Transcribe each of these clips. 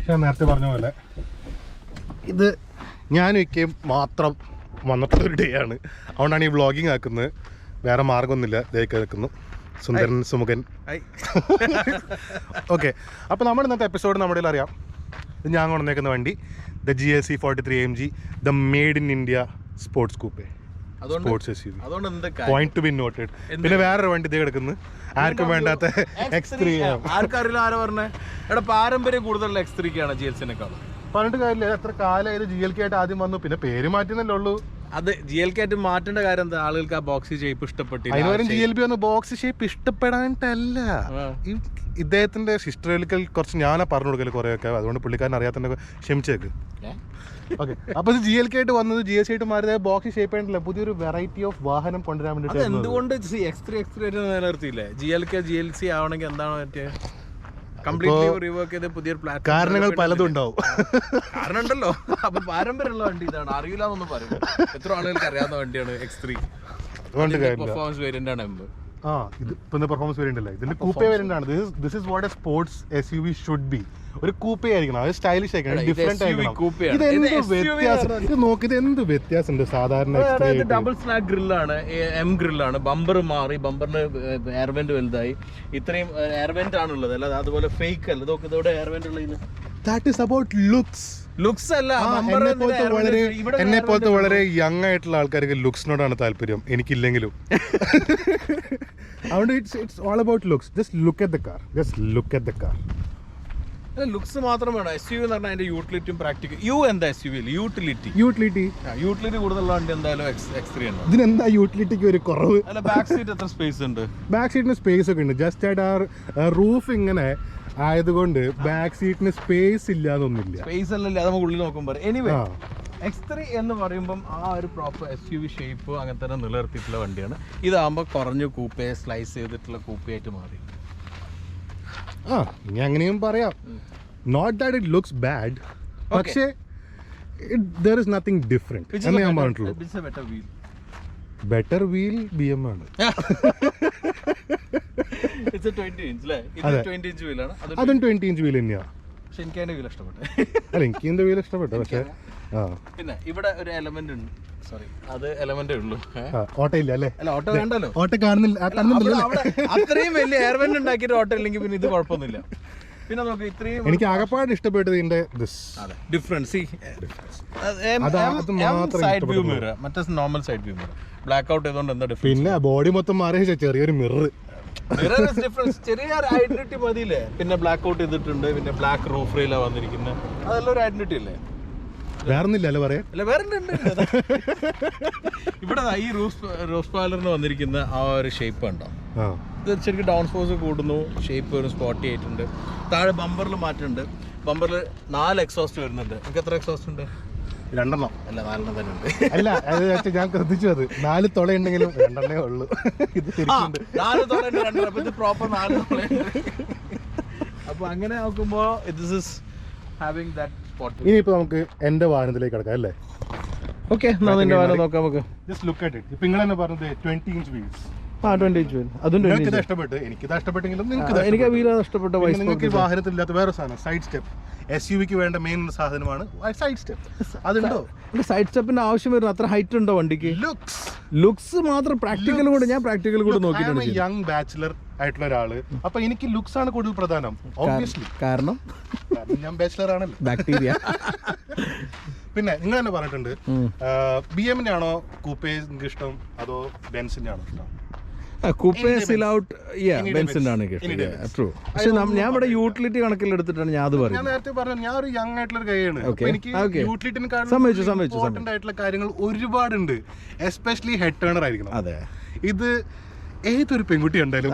ഞാൻ നേരത്തെ പറഞ്ഞ പോലെ ഇത് ഞാനും ഒക്കെ മാത്രം വന്നിട്ടുള്ളൊരു ഡേ ആണ്. അതുകൊണ്ടാണ് ഈ വ്ളോഗിങ് ആക്കുന്നത്. വേറെ മാർഗമൊന്നുമില്ല. ഇതേക്ക് നിൽക്കുന്നു സുന്ദരൻ സുമുഖൻ. ഓക്കെ, അപ്പോൾ നമ്മുടെ ഇന്നത്തെ എപ്പിസോഡ് നമ്മുടെ അറിയാം. ഇത് ഞാൻ കൊണ്ടുവന്നേക്കുന്ന വണ്ടി the GSC 43 AMG the made in India sports കൂപ്പേ, sports SUV. Point two B noted. പിന്നെ വേറൊരു വണ്ടി ഇത് കിടക്കുന്നു, ആർക്കും വേണ്ടാത്ത X3. ആർക്കറിയില്ല, ആരാ പറഞ്ഞേ? എടാ പാരമ്പര്യം കൂടുതലുള്ള X3-ക്കാണ് GLC-നെക്കാളും. പറഞ്ഞിട്ട് കാര്യമില്ല. എത്ര കാലമായത് GLK ആയിട്ട് ആദ്യം വന്നു, പിന്നെ പേര് മാറ്റുന്നല്ലേ ഉള്ളൂ. അത് GLK ആയിട്ട് മാറ്റേണ്ട കാര്യം എന്താ? ആളുകൾക്ക് ആ ബോക്സ് ഷേപ്പ് ഇഷ്ടപ്പെട്ടില്ല. അതിനുപകരം GLB വന്ന് ബോക്സ് ഷേപ്പ് ഇഷ്ടപ്പെടാനിട്ടല്ല, ഇദ്ദേഹത്തിന്റെ ഹിസ്റ്ററിക്കൽ കുറച്ച് ഞാനാ പറഞ്ഞു കൊടുക്കല് കുറെയൊക്കെ, അതുകൊണ്ട് പുള്ളിക്കാരൻ അറിയാത്തന്നെ ക്ഷമിച്ചേക്ക്. ഓക്കെ, അപ്പൊ GLK ആയിട്ട് വന്നത് GSC ആയിട്ട് മാറിയത് ബോക്സ് ഷേപ്പ് ആയിട്ടില്ല, പുതിയൊരു വെറൈറ്റി ഓഫ് വാഹനം കൊണ്ടുവരാൻ വേണ്ടിട്ട്. എന്തുകൊണ്ട് X3 ആയിട്ട് നിലനിർത്തിയില്ലേ? GLK GLC ആവണമെങ്കിൽ എന്താണ് പറ്റിയ? കാരണങ്ങൾ പലതും ഉണ്ടാവും. കാരണം ഉണ്ടല്ലോ. അപ്പൊ പാരമ്പര്യമുള്ള വണ്ടി ഇതാണ്, അറിയില്ല എന്നൊന്നും പറയും. എത്ര ആളുകൾക്ക് അറിയാവുന്ന വണ്ടിയാണ് X3. പെർഫോമൻസ് വേരിയന്റ് ആണ്. ഇത് പെർഫോമൻസ് വേരിയന്റ് അല്ല, ഇതിന്റെ കൂപ്പേ വേരിയന്റ് ആണ്. This is what A sports SUV should be. ഒരു കൂപ്പേ ആയിരിക്കണം, അത് സ്റ്റൈലിഷ് ആയിരിക്കണം, ഡിഫറെന്റ് ആയിരിക്കണം. ഇത് എന്ത് വ്യത്യാസമുണ്ട് സാധാരണ? ഡബിൾ സ്നാക്ക് ഗ്രില്ലാണ്, M ഗ്രില്ലാണ്. ബമ്പർ മാറി, ബമ്പറിന് എയർവെന്റ് വലുതായി. ഇത്രയും എയർവെന്റ് ആണുള്ളത്, അല്ലാതെ അതുപോലെ ഫേക്ക് അല്ല. ഇതൊക്കെ ഇതോടെ എയർവെന്റ് ഉള്ളത്. ദാറ്റ് ഈസ് അബൌട്ട് ലുക്സ് അല്ല. എന്നെ പോലത്തെ വളരെ യങ് ആയിട്ടുള്ള ആൾക്കാർക്ക് ലുക്സിനോടാണ് താല്പര്യം, എനിക്കില്ലെങ്കിലും. അതുകൊണ്ട് it's all about looks. Just look at the car. Looks മാത്രം വേണം. SUV എന്ന് പറഞ്ഞാൽ അതിന്റെ യൂട്ടിലിറ്റിയും പ്രാക്ടിക്കൽ. എന്താ SUV യൂട്ടിലിറ്റി കൂടുതലുള്ള വണ്ടി എന്തായാലും X3 ആണ്. ഇതിനെന്താ യൂട്ടിലിറ്റിക്ക് ഒരു കുറവ്? അല്ല, ബാക്ക് സീറ്റ് എത്ര സ്പേസ് ഉണ്ട്? ബാക്ക് സീറ്റിന് സ്പേസ് ഒക്കെ ഉണ്ട്. ജസ്റ്റ് ആയിട്ട് റൂഫ് ഇങ്ങനെ ആയതുകൊണ്ട് ബാക്ക് സീറ്റിന് സ്പേസ് ഇല്ലാതൊന്നുമില്ല. സ്പേസ് അല്ലല്ലേ, അത് നമുക്ക് ഉള്ളിൽ നോക്കുമ്പോൾ. എനിവേ, X3 എന്ന് പറയുമ്പം ആ ഒരു പ്രോപ്പർ SUV ഷേപ്പ് അങ്ങനെ തന്നെ നിലനിർത്തിയിട്ടുള്ള വണ്ടിയാണ്. ഇതാകുമ്പോൾ കുറഞ്ഞ കൂപ്പേ, സ്ലൈസ് ചെയ്തിട്ടുള്ള കൂപ്പയായിട്ട് മാറി. ഇനി അങ്ങനെയും പറയാം. Note that it looks bad, പക്ഷേ there is nothing different എന്ന് ഞാൻ പറഞ്ഞിട്ടുള്ളൂ. ബെറ്റർ വീൽ BM ആണ്. അതും 20 ഇഞ്ച് വീൽ തന്നെയാണ്. എനിക്ക് അതിന്റെ വീൽ ഇഷ്ടപ്പെട്ടു. അല്ല, എനിക്ക് എന്റെ വീൽ ഇഷ്ടപ്പെട്ടു. പക്ഷേ പിന്നെ ഇവിടെ ഒരു എലമെന്റ് ഉണ്ട്. സോറി, അത് എലമെന്റേ ഉള്ളൂ. ഓട്ടോ ഇല്ല അല്ലേ? അല്ല, ഓട്ടോ വേണ്ടല്ലോ. ഓട്ടോ കാണുന്നില്ല. അത്രയും വലിയ എയർവെന്റ് ഉണ്ടാക്കിയിട്ട് ഓട്ടോ ഇല്ലെങ്കിൽ പിന്നെ ഇത് കുഴപ്പമൊന്നുമില്ല. പിന്നെ നോക്ക്, ഇത്രയും എനിക്ക് ആകെപ്പാട് ഇഷ്ടപ്പെട്ടത് ഇതിന്റെ ഡിഫറൻസ്. സൈഡ് വ്യൂ മിറർ, മറ്റേ normal side view mirror black out ചെയ്തോണ്ട് എന്താ ഡിഫറൻസ്? പിന്നെ ബോഡി മൊത്തം മാറിയ ചെറിയൊരു മിറർ. ചെറിയ ഐഡന്റിറ്റി മതിയില്ലേ? പിന്നെ ബ്ലാക്ക് ഔട്ട് ചെയ്തിട്ടുണ്ട്. പിന്നെ ബ്ലാക്ക് റൂഫ് റെയിലാ വന്നിരിക്കുന്നത്. അതെല്ലാം ഒരു ഐഡന്റിറ്റി അല്ലേ? വേറൊന്നില്ലല്ലോ പറയാ. അല്ല, വേറെ ഇവിടെ ഈ റോസ് പാലറിന് വന്നിരിക്കുന്ന ആ ഒരു ഷേപ്പ് ഉണ്ടോ? ഇത് ശരിക്കും ഡൗൺ ഫോഴ്സ് കൂടുന്നു, ഷേപ്പ് ഒരു സ്പോട്ടി ആയിട്ടുണ്ട്. താഴെ ബമ്പറിൽ മാറ്റമുണ്ട്. ബമ്പറിൽ 4 എക്സോസ്റ്റ് വരുന്നുണ്ട്. നിങ്ങൾക്ക് എത്ര എക്സോസ്റ്റ് ഉണ്ട്? 2 അല്ല, 4 തന്നെ ഉണ്ട്. അല്ല, അത് ഞാൻ ശ്രദ്ധിച്ചു. അത് 4 തുളയുണ്ടെങ്കിലും 2 ഉള്ളൂ. ഇത് 4 തുളയുണ്ട്, 2. അപ്പൊ ഇത് പ്രോപ്പർ 4 തുളയുണ്ട്. അപ്പൊ അങ്ങനെ നോക്കുമ്പോ ദിസ് ഈസ് ഹാവിംഗ് ദാറ്റ്. ഇനിയിപ്പോ നമുക്ക് എന്റെ വാഹനത്തിലേക്ക് കിടക്കാം അല്ലേ? ഓക്കെ, നിന്റെ വാഹനം നോക്കാം നമുക്ക്. Just look at it. ഇപ്പൊ നിങ്ങൾ തന്നെ പറഞ്ഞത് 20 ഇഞ്ച് വീൽസ്. 20 inch wheel. അതും ഇഷ്ടപ്പെട്ടു. എനിക്കിത് ഇഷ്ടപ്പെട്ടെങ്കിലും എനിക്ക് വീൽ ഇഷ്ടപ്പെട്ട. നിങ്ങൾക്ക് വാഹനത്തിലില്ലാത്ത വേറെ സാധനം സൈഡ് സ്റ്റെപ്പ്. SUV-ക്ക് വേണ്ട മെയിൻ സാധനമാണ് സൈഡ് സ്റ്റെപ്പ്. അതുണ്ടോ? സൈഡ് സ്റ്റെപ്പിന്റെ ആവശ്യം വരുന്നത്? അത്ര ഹൈറ്റ് ഉണ്ടോ വണ്ടിക്ക്? ലുക്സ് മാത്രം. പ്രാക്ടിക്കൽ കൂടെ ഞാൻ കൂടെ നോക്കിയിട്ടുണ്ട്. യങ് ബാച്ചിലർ ആയിട്ടുള്ള ഒരാള്, അപ്പൊ എനിക്ക് ലുക്സ് ആണ് കൂടുതൽ പ്രധാനം. ഓബ്വിയസ്ലി. കാരണം ഞാൻ ബാച്ചിലർ ആണല്ലോ. ബാക്ടീരിയ. പിന്നെ നിങ്ങൾ തന്നെ പറഞ്ഞിട്ടുണ്ട്, BM-ന്റെ ആണോ കൂപ്പേ ഇഷ്ടം അതോ ബെൻസിന്റെ ആണോ ഇഷ്ടം? ഞാൻ ഇവിടെ യൂട്ടിലിറ്റി കണക്കിലെടുത്തിട്ടാണ് ഞാൻ അത് പറയുന്നത്. ഞാൻ നേരത്തെ പറഞ്ഞു, ഞാൻ ഒരു യങ് ആയിട്ടുള്ള കൈയാണ്. എനിക്ക് യൂട്ടിലിറ്റിനെക്കാളും ഇമ്പോർട്ടന്റ് ആയിട്ടുള്ള കാര്യങ്ങൾ ഒരുപാടുണ്ട്. എസ്പെഷ്യലി ഹെഡ് ടേണർ ആയിരിക്കണം. അതെ, ഇത് ഏതൊരു പെൺകുട്ടി ഉണ്ടായാലും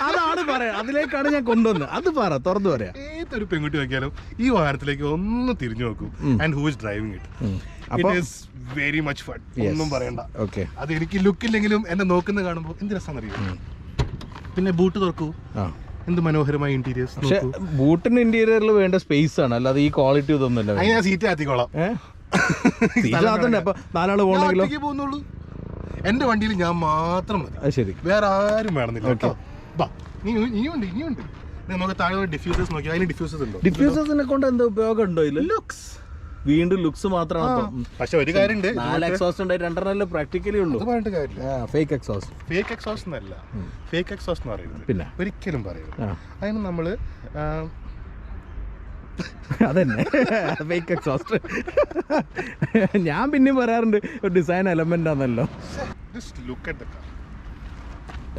അതാണ് പറയാ, അതിലേക്കാണ് ഞാൻ കൊണ്ടുവന്നത്. അത് തുറന്നു പറയാം. ഏതൊരു പെൺകുട്ടി നോക്കിയാലും ഈ വാഹനത്തിലേക്ക് ഒന്ന് തിരിഞ്ഞു നോക്കും. And who is driving it. It is very much fun. ഒന്നും പറയണ്ട. അത് എനിക്ക് ലുക്കില്ലെങ്കിലും എന്നെ നോക്കുന്നത് കാണുമ്പോൾ എന്ത് രസം അറിയാം. പിന്നെ ബൂട്ട് തുറക്കൂ, എന്ത് മനോഹരമായ ഇന്റീരിയേഴ്സ്. ബൂട്ടിന്റെ ഇന്റീരിയറിൽ വേണ്ട സ്പേസ് ആണ്, അല്ലാതെ ഈ ക്വാളിറ്റി ഇതൊന്നുമല്ല. ഞാൻ സീറ്റ് ആത്തിക്കോളാം. അപ്പൊ 4 ആള് പോകുന്നുള്ളൂ. എന്റെ വണ്ടിയിൽ ഞാൻ മാത്രം മതി. ശരി, വേറെ ആരും വേണമെന്നില്ല കേട്ടോ. ഇനിയുണ്ട്. നമുക്ക് താഴെ ഡിഫ്യൂസേഴ്സ് നോക്കി, അതിന് ഡിഫ്യൂസേഴ്സ് ഉണ്ടോ? ഡിഫ്യൂസേഴ്സിനെ കൊണ്ട് എന്താ ഉപയോഗം ഉണ്ടോ ഇതിൽ? ലുക്സ്, വീണ്ടും ലുക്സ് മാത്രമാണ്. പക്ഷെ ഒരു കാര്യമുണ്ട്, 4 എക്സോസ്റ്റ് ഉണ്ടായി 2 പ്രാക്ടിക്കലി ഉള്ളൂ. അത് പറഞ്ഞിട്ട് കാര്യമില്ല. ഫേക്ക് എക്സോസ്റ്റ്, ഫേക്ക് എക്സോസ്റ്റ് എന്നല്ല, ഫേക്ക് എക്സോസ്റ്റ് എന്ന് പറയുന്നത് പിന്നെ ഒരിക്കലും പറയരുത്. അതിന് നമ്മള് അതന്നെ ഫേക്ക് എക്സോസ്റ്റ്. ഞാൻ പിന്നെയും പറയാറുണ്ട് ഒരു ഡിസൈൻ എലമെന്റ് ആണല്ലോ. Look at the car.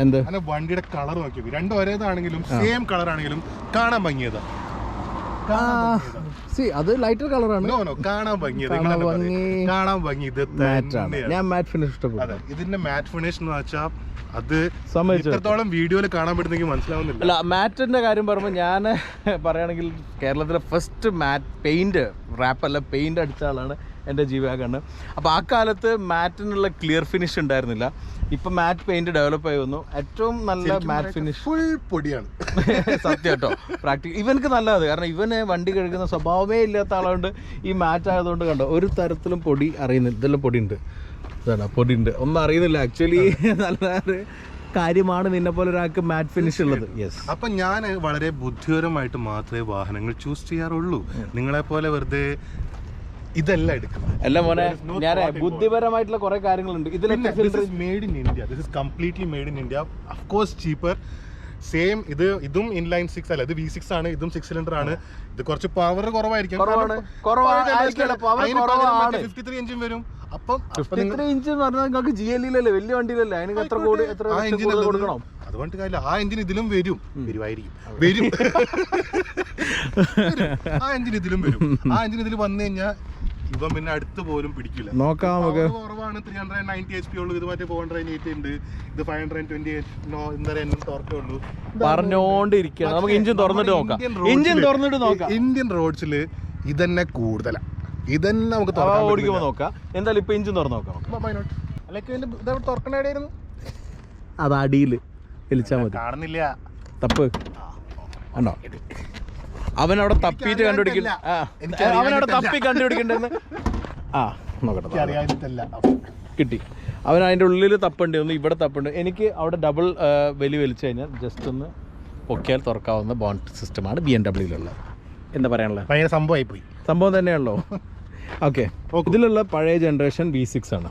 എന്ത് അങ്ങനെ വണ്ടിയുടെ കളർ നോക്കിയത് രണ്ടും ഒരേതാണെങ്കിലും സെയിം കളർ ആണെങ്കിലും കാണാൻ ഭംഗിയതാ. അത് ലൈറ്റർ കളറാണ്. കാണാൻ ഭംഗിയത്, കാണാൻ ഭംഗി ഇത്. ഞാൻ മാറ്റ് ഫിനിഷ് ഇഷ്ടപ്പെടും. ഇതിന്റെ മാറ്റ് ഫിനിഷ് എന്ന് വെച്ചാൽ അത് എത്രത്തോളം വീഡിയോയിൽ കാണാൻ പറ്റുന്നെങ്കിൽ മനസ്സിലാവുന്നില്ല. അല്ല, മാറ്റിന്റെ കാര്യം പറയുമ്പോൾ ഞാൻ പറയുകയാണെങ്കിൽ കേരളത്തിലെ ഫസ്റ്റ് മാറ്റ് പെയിന്റ് റാപ്പല്ല പെയിന്റ് അടിച്ച ആളാണ് എൻ്റെ ജീവാകണ്. അപ്പോൾ ആ കാലത്ത് മാറ്റിനുള്ള ക്ലിയർ ഫിനിഷ് ഉണ്ടായിരുന്നില്ല. ഇപ്പം മാറ്റ് പെയിന്റ് ഡെവലപ്പ് ആയി വന്നു. ഏറ്റവും നല്ല മാറ്റ് ഫിനിഷ് ഫുൾ പൊടിയാണ്. സത്യം കേട്ടോ. ഇവനക്ക് നല്ലത്, കാരണം ഇവന് വണ്ടി കഴുകുന്ന സ്വഭാവമേ ഇല്ലാത്ത ആളുകൊണ്ട് ഈ മാറ്റ് ആയതുകൊണ്ട് കണ്ടോ ഒരു തരത്തിലും പൊടി അറിയുന്നില്ല. ഇതെല്ലാം പൊടിയുണ്ട്, പൊടിയുണ്ട്, ഒന്നും അറിയുന്നില്ല. ആക്ച്വലി നല്ലൊരു കാര്യമാണ് നിന്നെ പോലെ ഒരാൾക്ക് മാറ്റ് ഫിനിഷ് ഉള്ളത്. യെസ്. അപ്പൊ ഞാൻ വളരെ ബുദ്ധിപരമായിട്ട് മാത്രമേ വാഹനങ്ങൾ ചൂസ് ചെയ്യാറുള്ളൂ. നിങ്ങളെ പോലെ വെറുതെ ഇതല്ല എടുക്കണം. അല്ല മോനെ, ഞാൻ ബുദ്ധിപരമായിട്ടുള്ള കുറെ കാര്യങ്ങളുണ്ട് ഇതിലൊക്കെ. Made in India, this is completely made in India. Of course cheaper. Same ഇതും ഇൻലൈൻ 6 അല്ല, ഇത് V6 ആണ്, ഇതും 6 സിലിണ്ടർ ആണ്. ഇത് കുറച്ച് പവർ കുറവായിരിക്കും, 53 എഞ്ചിൻ വരും. അപ്പം 53 ഇഞ്ച് എന്ന് പറഞ്ഞാൽ നിങ്ങൾക്ക് GLE-ലല്ലേ, വലിയ വണ്ടിയിലല്ലേ, അതിന് എത്ര കൊടുക്കണം? അതുകൊണ്ട് കാര്യമില്ല, ആ എഞ്ചിൻ ഇതിലും വരുമായിരിക്കും. വരും ആ എഞ്ചിൻ ഇതിലും വരും. ആ എഞ്ചിൻ ഇതിൽ വന്നു കഴിഞ്ഞാൽ ഇവൻ പിന്നെ അടുത്ത് പോലും പിടിക്കില്ല. നോക്കാം, കുറവാണ്. 390 HP ഉള്ളൂ. ഇത് മറ്റേ 480 ഉണ്ട്. ഇത് 528 ടോർക്കേ ഉള്ളൂ. പറഞ്ഞോണ്ടിരിക്കുകയാണ്. നമുക്ക് എഞ്ചിൻ തുറന്നിട്ട് നോക്കാം. ഇന്ത്യൻ റോഡ്സിൽ ഇതന്നെ കൂടുതലാണ്. ഇതന്നെ നമുക്ക് ഓടിക്കുമ്പോൾ നോക്കാം. എന്തായാലും ഇപ്പൊ എഞ്ചിൻ തുറന്നു നോക്കാം. തുറക്കണായിരുന്നു, അത് അടിയിൽ വലിച്ചാൽ മതി. കാണുന്നില്ല. തപ്പ് ഉണ്ടോ? അവനവിടെ തപ്പിയിട്ട് കണ്ടുപിടിക്കണ്ട. അവനവിടെ തപ്പി കണ്ടുപിടിക്കണ്ടെന്ന് നോക്കട്ടെ. കിട്ടി. അവൻ അതിൻ്റെ ഉള്ളിൽ തപ്പുണ്ട്, ഒന്ന് ഇവിടെ തപ്പുണ്ട്. എനിക്ക് അവിടെ ഡബിൾ വലിച്ചു കഴിഞ്ഞാൽ ജസ്റ്റ് ഒന്ന് പൊക്കിയാൽ തുറക്കാവുന്ന ബോണ്ട് സിസ്റ്റമാണ് BMW-യിലുള്ളത്. എന്താ പറയാനുള്ളത്? ഭയങ്കര സംഭവമായിപ്പോയി. സംഭവം തന്നെയാണല്ലോ. ഓക്കെ, ഇതിലുള്ള പഴയ ജനറേഷൻ V6 ആണ്.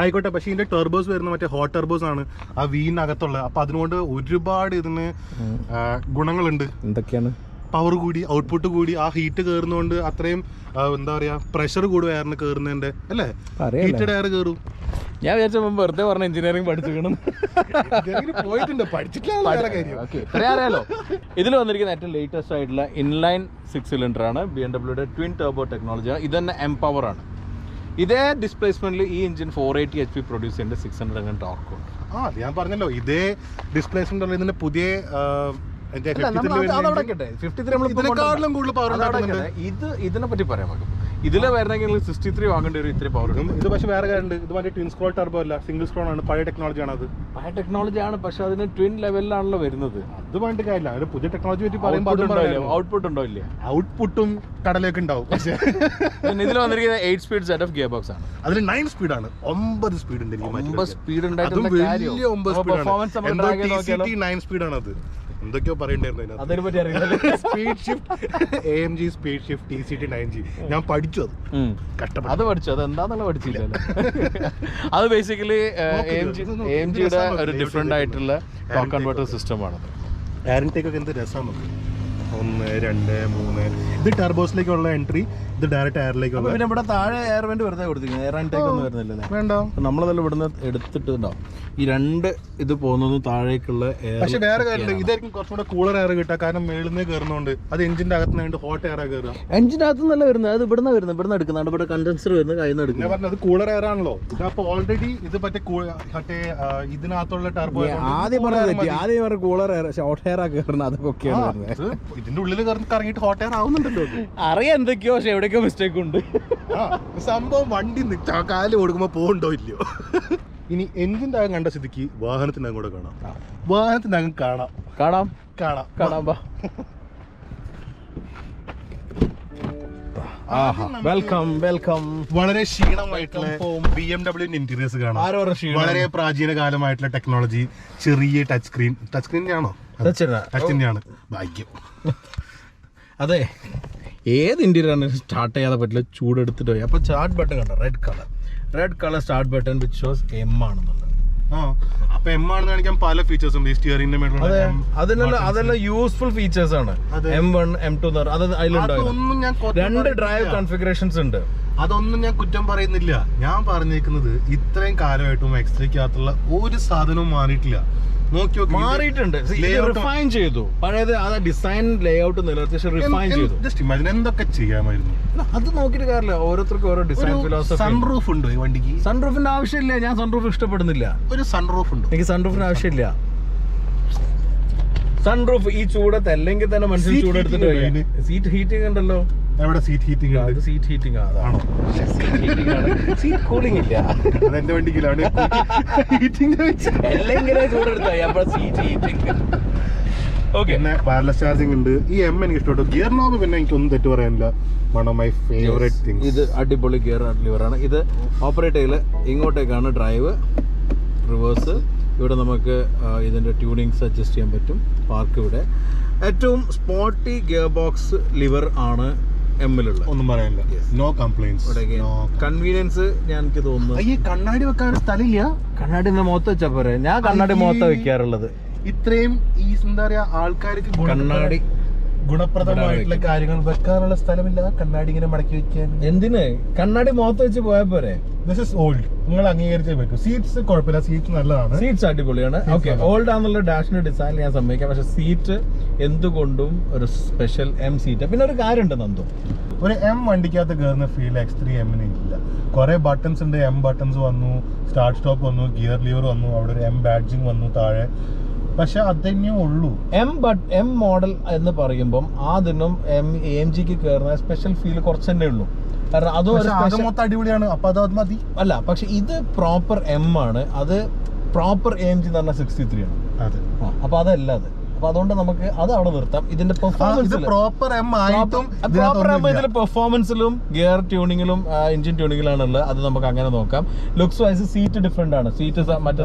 ആയിക്കോട്ടെ, പക്ഷേ ഇതിന്റെ ടെർബോസ് വരുന്ന മറ്റേ ഹോട്ട് ടെർബോസ് ആണ് ആ വീനകത്തുള്ളത്. അപ്പൊ അതുകൊണ്ട് ഒരുപാട് ഇതിന് ഗുണങ്ങളുണ്ട്. എന്തൊക്കെയാണ്? പവർ കൂടി, ഔട്ട്പുട്ട് കൂടി, ആ ഹീറ്റ് കയറുന്നതുകൊണ്ട് അത്രയും എന്താ പറയാ, പ്രഷർ കൂടും എയറിന് കയറുന്നതിന്റെ, അല്ലേ? ഹീറ്റഡ് എയർ കയറും. ഞാൻ വിചാരിച്ചപ്പോൾ വെറുതെ പറഞ്ഞ എഞ്ചിനീയറിംഗ് പഠിച്ചിരിക്കണം. പോയിട്ടുണ്ട്, പഠിച്ചിട്ടില്ല. അറിയാലോ. ഇതിൽ വന്നിരിക്കുന്ന ഏറ്റവും ലേറ്റസ്റ്റ് ആയിട്ടുള്ള ഇൻലൈൻ 6 സിലിണ്ടർ ആണ്. BMW-യുടെ ട്വിൻ ടർബോ ടെക്നോളജിയാണ്. ഇതന്നെ M-Power ആണ്. ഇതേ ഡിസ്പ്ലേസ്മെന്റിൽ ഈ എഞ്ചിൻ 480 HP പ്രൊഡ്യൂസ് ചെയ്യുന്ന 600 ടോർക്ക് ഉണ്ട്. ഞാൻ പറഞ്ഞല്ലോ, ഇതേ ഡിസ്പ്ലേസ്മെന്റ് ഇതിന്റെ പുതിയ ഇതിനെ പറ്റി പറയാൻ പറ്റും. ഇതിലെ വരണമെങ്കിൽ 63 വാങ്ങേണ്ടി വരും. ഇത്രയും പവർ. ഇത് പക്ഷേ വേറെ കാര്യമുണ്ട്. ഇത് മറ്റേ ട്വിൻ സ്ക്രോൾ ടർബോ അല്ല, സിംഗിൾ സ്ക്രോൾ ആണ്. പഴയ ടെക്നോളജി ആണ്. അത് പഴയ ടെക്നോളജി ആണ്, പക്ഷെ അതിന് ട്വിൻ ലെവലിലാണല്ലോ വരുന്നത്. അത് വേണ്ട കാര്യമില്ല. ഒരു പുതിയ ടെക്നോളജി പറ്റി പറയുമ്പോൾ ഔട്ട്പുട്ട് ഉണ്ടോ ഇല്ല? ഔട്ട്പുട്ടും കടലേക്ക് ഉണ്ടാവും. പക്ഷേ ഇതിൽ വന്നിരിക്കുന്ന 8 speed set of gear box ആണ്. അതിൽ 9 സ്പീഡാണ്. 9 സ്പീഡ് ഉണ്ട്. 9 സ്പീഡ് ഉണ്ടായിട്ടുള്ള 9 സ്പീഡാണ്. അത് എന്തൊക്കെയോ പറയണ്ടായിരുന്നു അതിനെ പറ്റി അറിയില്ല. Speed shift AMG speed shift TCT 9G ഞാൻ പഠിച്ചു. അത് കഷ്ടപ്പെട്ടു. അത് പഠിച്ചു. അത് എന്താന്നുള്ള പഠിച്ചില്ല. അത് ബേസിക്കലി AMGയുടെ ഒരു ഡിഫറെന്റ് ആയിട്ടുള്ള ടോർക്ക് കൺവേർട്ടർ സിസ്റ്റമാണത്. എയർ ഇൻടേക്ക് ഒക്കെ എന്ത് രസമാണ്. 1 2 3 ഇത് ടർബോസിലേക്കുള്ള എൻട്രി. ഇത് ഡയറക്റ്റ് എയറിലേക്കുള്ള. പിന്നെ ഇവിടെ താഴെ എയർ വെന്റ് വെറുതെ കൊടുത്തിരിക്കുന്നത്. എയർ ഇൻടേക്ക് ഒന്നും വരുന്നില്ലല്ലേ? വേണ്ട. നമ്മളതെല്ലാം ഇവിടുന്ന് എടുത്തിട്ടുണ്ടാവും. ഈ 2 ഇത് പോകുന്നതും താഴേക്കുള്ള എയർ. പക്ഷെ വേറെ കാര്യമില്ല, ഇതായിരിക്കും കുറച്ചുകൂടെ കൂളർ എയർ കിട്ടുക. കാരണം മേളിൽ കയറുന്നതുകൊണ്ട് അത് എഞ്ചിന്റെ അകത്ത് നിന്ന് ഹോട്ട് എയർ കയറുക. എഞ്ചിന്റെ അകത്ത് നിന്നല്ല വരുന്നത്, അത് ഇവിടുന്ന് എടുക്കുന്നതാണ്. ഇവിടെ കണ്ടൻസർ വരുന്നത് കയ്യിൽ നിന്ന് എടുക്കുന്നത്. ഞാൻ പറഞ്ഞത് കൂളർ എയർ ആണല്ലോ. ഇതപ്പോ ഓൾറെഡി ഇത് മറ്റേ ഇതിനകത്തുള്ള ടർബോ. ആദ്യം പറഞ്ഞ കൂളർ എയർ ഷോർട്ട് എയർ ആ കയറുന്നത്. അതൊക്കെയാണ് ഇതിന്റെ ഉള്ളിൽ കറങ്ങിയിട്ട് ഹോട്ട് എയർ ആവുന്നുണ്ടല്ലോ. അറിയാം എന്തൊക്കെയോ, പക്ഷെ എവിടെയൊക്കെയോ മിസ്റ്റേക്ക് ഉണ്ട്. സംഭവം വണ്ടി കാല് കൊടുക്കുമ്പോ പോകണ്ടോ ഇല്ലയോ. ഇനി എഞ്ചിന്റെ അകം കണ്ട സ്ഥിതിക്ക് വാഹനത്തിനകം കൂടെ കാണാം. വാഹനത്തിനകം കാണാം. വെൽക്കം. വളരെ ക്ഷീണമായിട്ടുള്ള BMW ഇന്റീരിയേഴ്സ് കാണാം. വളരെ പ്രാചീന കാലമായിട്ടുള്ള ടെക്നോളജി. ചെറിയ ടച്ച് സ്ക്രീൻ ആണോ? ടച്ചിന്റെയാണ് ഭാഗ്യം. അതെ, ഏത് ഇന്ത്യയിലാണ് സ്റ്റാർട്ട് ചെയ്യാതെ പറ്റില്ല, ചൂടെടുത്തിട്ട് പോയി. അപ്പോൾ സ്റ്റാർട്ട് ബട്ടൺ കണ്ടോ, red colour start button which shows M ആണെന്നുള്ളത്. അപ്പൊ M ആണെന്ന് കാണിക്കാൻ പല ഫീച്ചേഴ്സ് ഉണ്ട്. സ്റ്റിയറിംഗിന്റെ അതെല്ലാം യൂസ്ഫുൾ ഫീച്ചേഴ്സ് ആണ്. M1 M2 അതിലുണ്ടാവും. 2 ഡ്രൈവ് കോൺഫിഗറേഷൻസ് ഉണ്ട്. അതൊന്നും ഞാൻ കുറ്റം പറയുന്നില്ല. ഞാൻ പറഞ്ഞേക്കുന്നത് ഇത്രയും കാലമായിട്ടും X3-ക്കകത്തുള്ള ഒരു സാധനവും മാറിയിട്ടില്ല. മാറിയിട്ടുണ്ട്, റിഫൈൻ ചെയ്തു. പഴയത് അത് ഡിസൈൻ ലേഔട്ട് നിലനിർത്തി റിഫൈൻ ചെയ്തു. ജസ്റ്റ് ഇമാജിൻ എന്തൊക്കെ ചെയ്യാമായിരുന്നു. അത് നോക്കിയിട്ട് കാര്യമില്ല, ഓരോരുത്തർക്കും ഓരോ ഡിസൈൻ ഫിലോസഫി. സൺറൂഫ് ഉണ്ടോ ഈ വണ്ടിക്ക്? സൺറൂഫിന്റെ ആവശ്യമില്ല, ഞാൻ സൺറൂഫ് ഇഷ്ടപ്പെടുന്നില്ല. ഒരു സൺറൂഫ് ഉണ്ടോ? എനിക്ക് സൺറൂഫിന് ആവശ്യമില്ല. സൺറൂഫ് ഈ ചൂടത്ത് അല്ലെങ്കിൽ തന്നെ മനുഷ്യൻ ചൂടെടുത്തിട്ട് സീറ്റ് ഹീറ്റിംഗ് ഉണ്ടല്ലോ. എവിടെ സീറ്റ് ഹീറ്റിംഗ്? അത് സീറ്റ് ഹീറ്റിംഗ് ആണോ? സീറ്റ് കൂളിംഗ് ഇല്ല. അതെന്റെ വണ്ടിക്കിലാണ് സീറ്റ് ഹീറ്റിംഗ്. ഓക്കെ, പിന്നെ വയർലെസ് ചാർജിംഗ് ഉണ്ട്. ഈ M എനിക്ക് ഇഷ്ടപ്പെട്ടു. ഗിയർ നോബ് പിന്നെ എനിക്കൊന്നും തെറ്റ് പറയാനില്ല. One of my favourite things. ഇത് അടിപൊളി ഗിയർ ലിവറാണ്. ഇത് ഓപ്പറേറ്റ് ചെയ്യൽ ഇങ്ങോട്ടേക്കാണ് ഡ്രൈവ്, റിവേഴ്സ്. ഇവിടെ നമുക്ക് ഇതിൻ്റെ ട്യൂണിങ്സ് അഡ്ജസ്റ്റ് ചെയ്യാൻ പറ്റും. പാർക്ക് ഇവിടെ ഏറ്റവും സ്പോർട്ടി ഗിയർ ബോക്സ് ലിവർ ആണ് M-ലുള്ള. ഒന്നും പറയാനില്ല. No complaints. കൺവീനിയൻസ് ഞാൻ എനിക്ക് തോന്നുന്നു. ഈ കണ്ണാടി വെക്കാൻ സ്ഥലമില്ല. കണ്ണാടി മുഖത്ത് വെച്ചാ പോരെ. ഞാൻ കണ്ണാടി മുഖത്ത് വെക്കാറുള്ളത്. ഇത്രയും ഈ എന്താ പറയാ ആൾക്കാർക്ക് കണ്ണാടി ഗുണപ്രദമായിട്ടുള്ള കാര്യങ്ങൾ വെക്കാനുള്ള സ്ഥലമില്ല. കണ്ണാടി ഇങ്ങനെ മടക്കി വെക്കാൻ എന്തിന്? കണ്ണാടി മുഖത്ത് വെച്ച് പോയാൽ പോരെ. This is old. നിങ്ങൾ അംഗീകരിച്ചേ പറ്റൂ. സീറ്റ്സ് കുഴപ്പമില്ല, സീറ്റ് നല്ലതാണ്. സീറ്റ്സ് അടിപൊളിയാണ്. ഓക്കെ, ഓൾഡ് ആണെന്നുള്ള ഡാഷിന്റെ ഡിസൈൻ ഞാൻ സമ്മതിക്കാം. പക്ഷെ സീറ്റ് എന്തുകൊണ്ടും ഒരു സ്പെഷ്യൽ M സീറ്റ്. പിന്നെ ഒരു കാര്യമുണ്ട് നന്ദു, ഒരു M വണ്ടിക്കകത്ത് കയറുന്ന ഫീൽ X3 M-ന് ഇല്ല. കുറെ ബട്ടൺസ് ഉണ്ട്. M ബട്ടൺസ് വന്നു, സ്റ്റാർട്ട് സ്റ്റോപ്പ് വന്നു, ഗിയർ ലിവർ വന്നു, അവിടെ ഒരു M ബാഡ്ജിങ് വന്നു താഴെ. പക്ഷെ അതന്നെ ഉള്ളൂ. M മോഡൽ എന്ന് പറയുമ്പം അതിനും AMG-ക്ക് കയറുന്ന സ്പെഷ്യൽ ഫീൽ കുറച്ച് തന്നെ ഉള്ളൂ. കാരണം അത് മൊത്തം അടിപൊളിയാണ്. അപ്പൊ അത് മതി അല്ല. പക്ഷെ ഇത് പ്രോപ്പർ M ആണ്. അത് പ്രോപ്പർ AMG എന്ന് പറഞ്ഞാൽ 63 ആണ്. അതെ, അപ്പൊ അതല്ല അത്. അപ്പൊ അതുകൊണ്ട് നമുക്ക് അത് അവിടെ നിർത്താം. ഇതിന്റെ പ്രോപ്പർ M ആയിട്ടും ഇതിൽ പെർഫോമൻസിലും ഗിയർ ട്യൂണിങ്ങിലും എഞ്ചിൻ ട്യൂണിങ്ങിലാണുള്ളത്. അത് നമുക്ക് അങ്ങനെ നോക്കാം. ലുക്സ് വൈസ് സീറ്റ് ഡിഫറെന്റ് ആണ്. സീറ്റ് മറ്റേ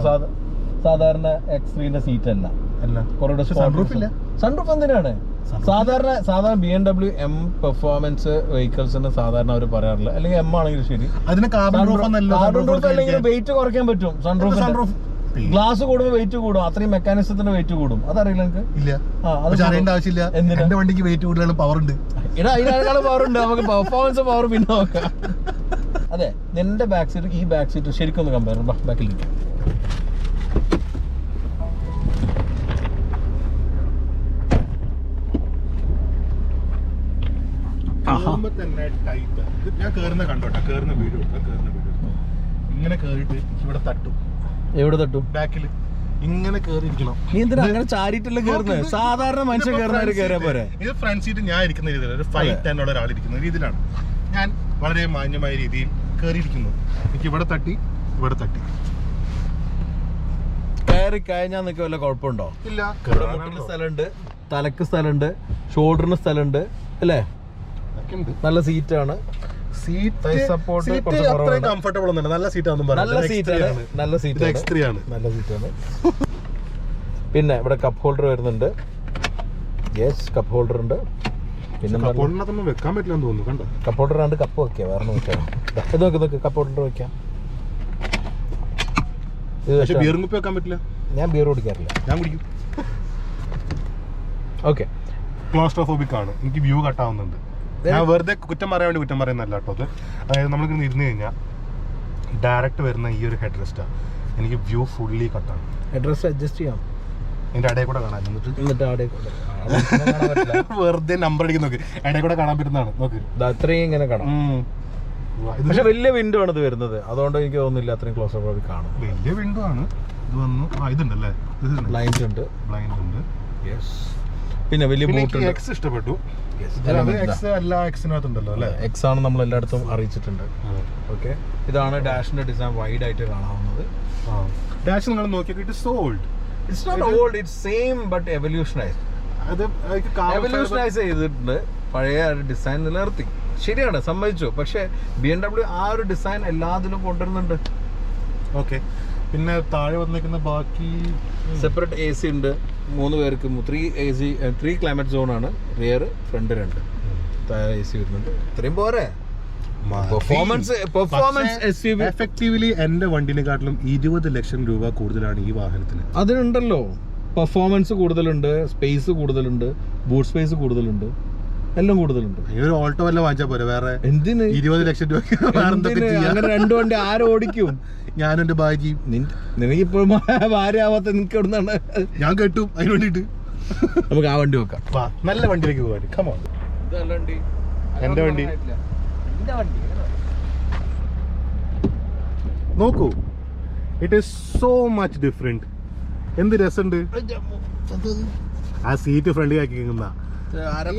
സാധാരണ X3-ന്റെ സീറ്റ് അല്ല. സൺറൂഫ് എന്തിനാണ്? സാധാരണ BMW M പെർഫോമൻസ് വെഹിക്കിൾസിന് സാധാരണ അവർ പറയാറില്ല. അല്ലെങ്കിൽ M ആണെങ്കിലും ശരി, അല്ലെങ്കിൽ വെയിറ്റ് കുറയ്ക്കാൻ പറ്റും. സൺറൂഫ് ഗ്ലാസ് കൂടുമ്പോൾ വെയിറ്റ് കൂടും. അത്രയും മെക്കാനിസത്തിന് വെയിറ്റ് കൂടും. അതറിയില്ല എനിക്ക്. ആവശ്യമില്ല. എന്റെ വണ്ടിക്ക് വെയിറ്റ് കൂടുതൽ പവർ ഉണ്ട്. ഇതിനേക്കാൾ പവർ ഉണ്ട്. നമുക്ക് പെർഫോമൻസ് പവർ പിന്നെ നോക്കാം. അതെ, നിന്റെ ബാക്ക് സീറ്റ് ഈ ബാക്ക് സീറ്റ് ശരിക്കും ഒന്ന് കമ്പയർ ബാക്കിലിരിക്കും. ഞാൻ കേറുന്ന കണ്ടോട്ടെ, കേറുന്ന വീഡിയോ ഇങ്ങനെ കേറിട്ട് ഇവിടെ തട്ടും. എവിടെ തട്ടും? ബാക്കിൽ ഇങ്ങനെ കേറിയിരിക്കണം. നീ എന്തിനാ അങ്ങനെ ചാരിട്ടല്ല കയറുന്നത്? സാധാരണ മനുഷ്യൻ കയറിയാ പോരെ. ഇത് ഫ്രണ്ട് സീറ്റ് ഞാൻ ഇരിക്കുന്ന രീതിയിലാണ്. ഒരു 5'10" ഉള്ള ഒരാൾ ഇരിക്കുന്ന രീതിയിലാണ് ഞാൻ വളരെ മാന്യമായ രീതിയിൽ കയറിയിരിക്കുന്നു. എനിക്ക് ഇവിടെ തട്ടി, ഇവിടെ തട്ടി. കയറി കഴിഞ്ഞാൽ നിനക്ക് വല്ല കുഴപ്പമുണ്ടോ? ഇല്ല. മുട്ടിന് സ്ഥലമുണ്ട്, തലക്ക് സ്ഥലമുണ്ട്, ഷോൾഡറിന് സ്ഥലമുണ്ട് അല്ലേ? നല്ല സീറ്റാണ്. കംഫർട്ടബിൾ ഒന്നുമില്ല. നല്ല സീറ്റാണ്. നല്ല സീറ്റാണ്. പിന്നെ ഇവിടെ കപ്പ് ഹോൾഡർ വരുന്നുണ്ട്. യെസ്, കപ്പ് ഹോൾഡർ ഉണ്ട്. പിന്നെ വെക്കാൻ പറ്റില്ലെന്ന് തോന്നുന്നു. കണ്ടോ, കപ്പ് ഹോൾഡർ ആണ്ട് കപ്പ് വെക്കാം. വേറെ നോക്കാം. ഇത് നോക്ക്, കപ്പ് ഹോൾഡർ വെക്കാം. ബിയർ കുപ്പി വെക്കാൻ പറ്റില്ല. ഞാൻ ബിയർ കുടിക്കാറില്ല. ഞാൻ കുടിക്കും. ഓക്കെ, ക്ലോസ്ട്രോഫോബിക് ആണ്. എനിക്ക് വ്യൂ കട്ടാവുന്നുണ്ട്. ഞാൻ വെറുതെ കുറ്റം പറയാൻ വേണ്ടി കുറ്റം പറയുന്നല്ല കേട്ടോ അത്. അതായത് നമ്മളിങ്ങനെ ഇരുന്ന് കഴിഞ്ഞാൽ ഡയറക്റ്റ് വരുന്ന ഈ ഒരു ഹെഡ് റെസ്റ്റാണ്. എനിക്ക് വ്യൂ ഫുള്ളി കട്ടാണ്. ഹെഡ് റെസ്റ്റ് അഡ്ജസ്റ്റ് ചെയ്യാം. എൻ്റെ ഇടയിൽ കൂടെ കാണാൻ എന്നിട്ട് വെറുതെ നമ്പർ അടിക്കുന്ന നോക്ക്. ഇടയിൽ കൂടെ കാണാൻ പറ്റുന്നതാണ്. നോക്ക്, അത്രയും ഇങ്ങനെ കാണാം. പക്ഷെ വലിയ വിൻഡോ ആണ് ഇത് വരുന്നത്. അതുകൊണ്ട് എനിക്ക് തോന്നുന്നില്ല അത്രയും ക്ലോസ്ട്രോഫോബിക് കാണും. വലിയ വിൻഡോ ആണ് ഇത്. വന്നു ഇതുണ്ടല്ലേ, ബ്ലൈൻഡ് ഉണ്ട്. യെസ്. പിന്നെ വലിയ ബൂട്ട് ഉണ്ട്. എക്സ് ഇഷ്ടപ്പെട്ടു. എക്സ് ആണ് നമ്മൾ എല്ലായിടത്തും അറിയിച്ചിട്ടുണ്ട്. ഓക്കെ, ഇതാണ് ഡാഷിന്റെ ഡിസൈൻ. വൈഡ് ആയിട്ട് കാണാവുന്നത്. ഡാഷ് നിങ്ങൾ നോക്കിയാൽ it's old. It's not old, it's same but evolutionise ചെയ്തിട്ടുണ്ട്. പഴയ ഡിസൈൻ നിലനിർത്തി. ശരിയാണ്, സമ്മതിച്ചു. പക്ഷെ BMW ആ ഒരു ഡിസൈൻ എല്ലാത്തിലും കൊണ്ടുവരുന്നുണ്ട്. ഓക്കെ, പിന്നെ താഴെ വന്നിരിക്കുന്ന ബാക്കി സെപ്പറേറ്റ് AC ഉണ്ട് 3 പേർക്ക് 3 ക്ലൈമറ്റ് സോൺ ആണ്. റിയർ ഫ്രണ്ട് 2 താഴെ AC വരുന്നുണ്ട്. ഇത്രയും പോരെ പെർഫോമൻസ് SUV. എഫക്റ്റീവ്ലി എന്റെ വണ്ടിനെക്കാട്ടിലും 20 ലക്ഷം രൂപ കൂടുതലാണ് ഈ വാഹനത്തിന്. അതിനുണ്ടല്ലോ പെർഫോമൻസ് കൂടുതലുണ്ട്, സ്പേസ് കൂടുതലുണ്ട്, ബൂട്ട് സ്പേസ് കൂടുതലുണ്ട്, എല്ലാം കൂടുതലുണ്ട്. ഒരു ഓൾട്ടോ വല്ല വാങ്ങിച്ചാൽ പോരെ? വേറെ എന്തിന് 20 ലക്ഷം രൂപ? അങ്ങനെ 2 വണ്ടി ആരും ഓടിക്കും? ഞാനും എന്റെ ഭാര്യയും. നിനക്കിപ്പോൾ ഭാര്യ ആവാത്ത നിനക്ക് എവിടുന്നാണ്? ഞാൻ കേട്ടു അതിന് വേണ്ടിട്ട്. നമുക്ക് ആ വണ്ടി വെക്കാം. നല്ല വണ്ടിയിലേക്ക് പോകാൻ. കമോൺ. എന്റെ വണ്ടി നോക്കൂ. It is so much different. എന്ത് രസമുണ്ട്. ആ സീറ്റ് ഫ്രണ്ടിൽ ആക്കി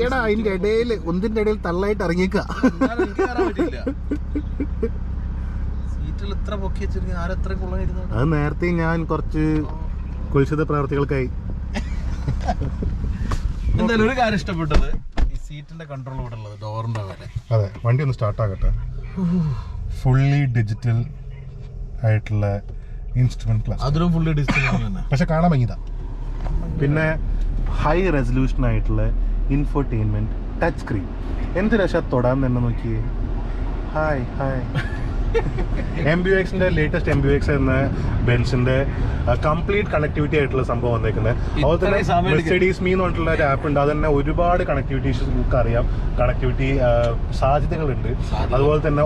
എടാ അതിന്റെ ഇടയിൽ ഒന്നിന്റെ ഇടയിൽ തള്ളായിട്ട് ഇറങ്ങിക്ക. അത് നേരത്തെ ഞാൻ കുറച്ച് കുൽസിത പ്രവർത്തികൾക്കായി. എന്തായാലും ഒരു കാര്യം ഇഷ്ടപ്പെട്ടത് ഈ സീറ്റിന്റെ കൺട്രോൾ ഇവിടെ ഉള്ളത്, ഡോറിന്റെ വരെ. അതെ, വണ്ടി ഒന്ന് സ്റ്റാർട്ട് ആകട്ടെ. ഫുള്ളി ഡിജിറ്റൽ ആയിട്ടുള്ള ഇൻസ്ട്രുമെന്റ് ക്ലാസ്. അതിലും ഫുള്ളി ഡിജിറ്റൽ തന്നെ, പക്ഷെ കാണാൻ ഭംഗിതാ. പിന്നെ ഹൈ റെസൊല്യൂഷൻ ആയിട്ടുള്ള ഇൻഫോർടൈൻമെന്റ് ടച്ച് സ്ക്രീൻ. എന്ത് രക്ഷ തൊടാൻ തന്നെ നോക്കിയേ. ഹായ് ഹായ്. MBUXന്റെ ലേറ്റസ്റ്റ് MBUX എന്ന ബെൻസിന്റെ കംപ്ലീറ്റ് കണക്ടിവിറ്റി ആയിട്ടുള്ള സംഭവം വന്നേക്കുന്നത്. അതുപോലെ തന്നെ മെർസിഡീസ് മീ എന്ന് പറഞ്ഞിട്ടുള്ള ഒരു ആപ്പ് ഉണ്ട്. അത് തന്നെ ഒരുപാട് കണക്ടിവിറ്റി ഇഷ്യൂസ് നമുക്ക് അറിയാം. കണക്ടിവിറ്റി സാധ്യതകളുണ്ട്. അതുപോലെ തന്നെ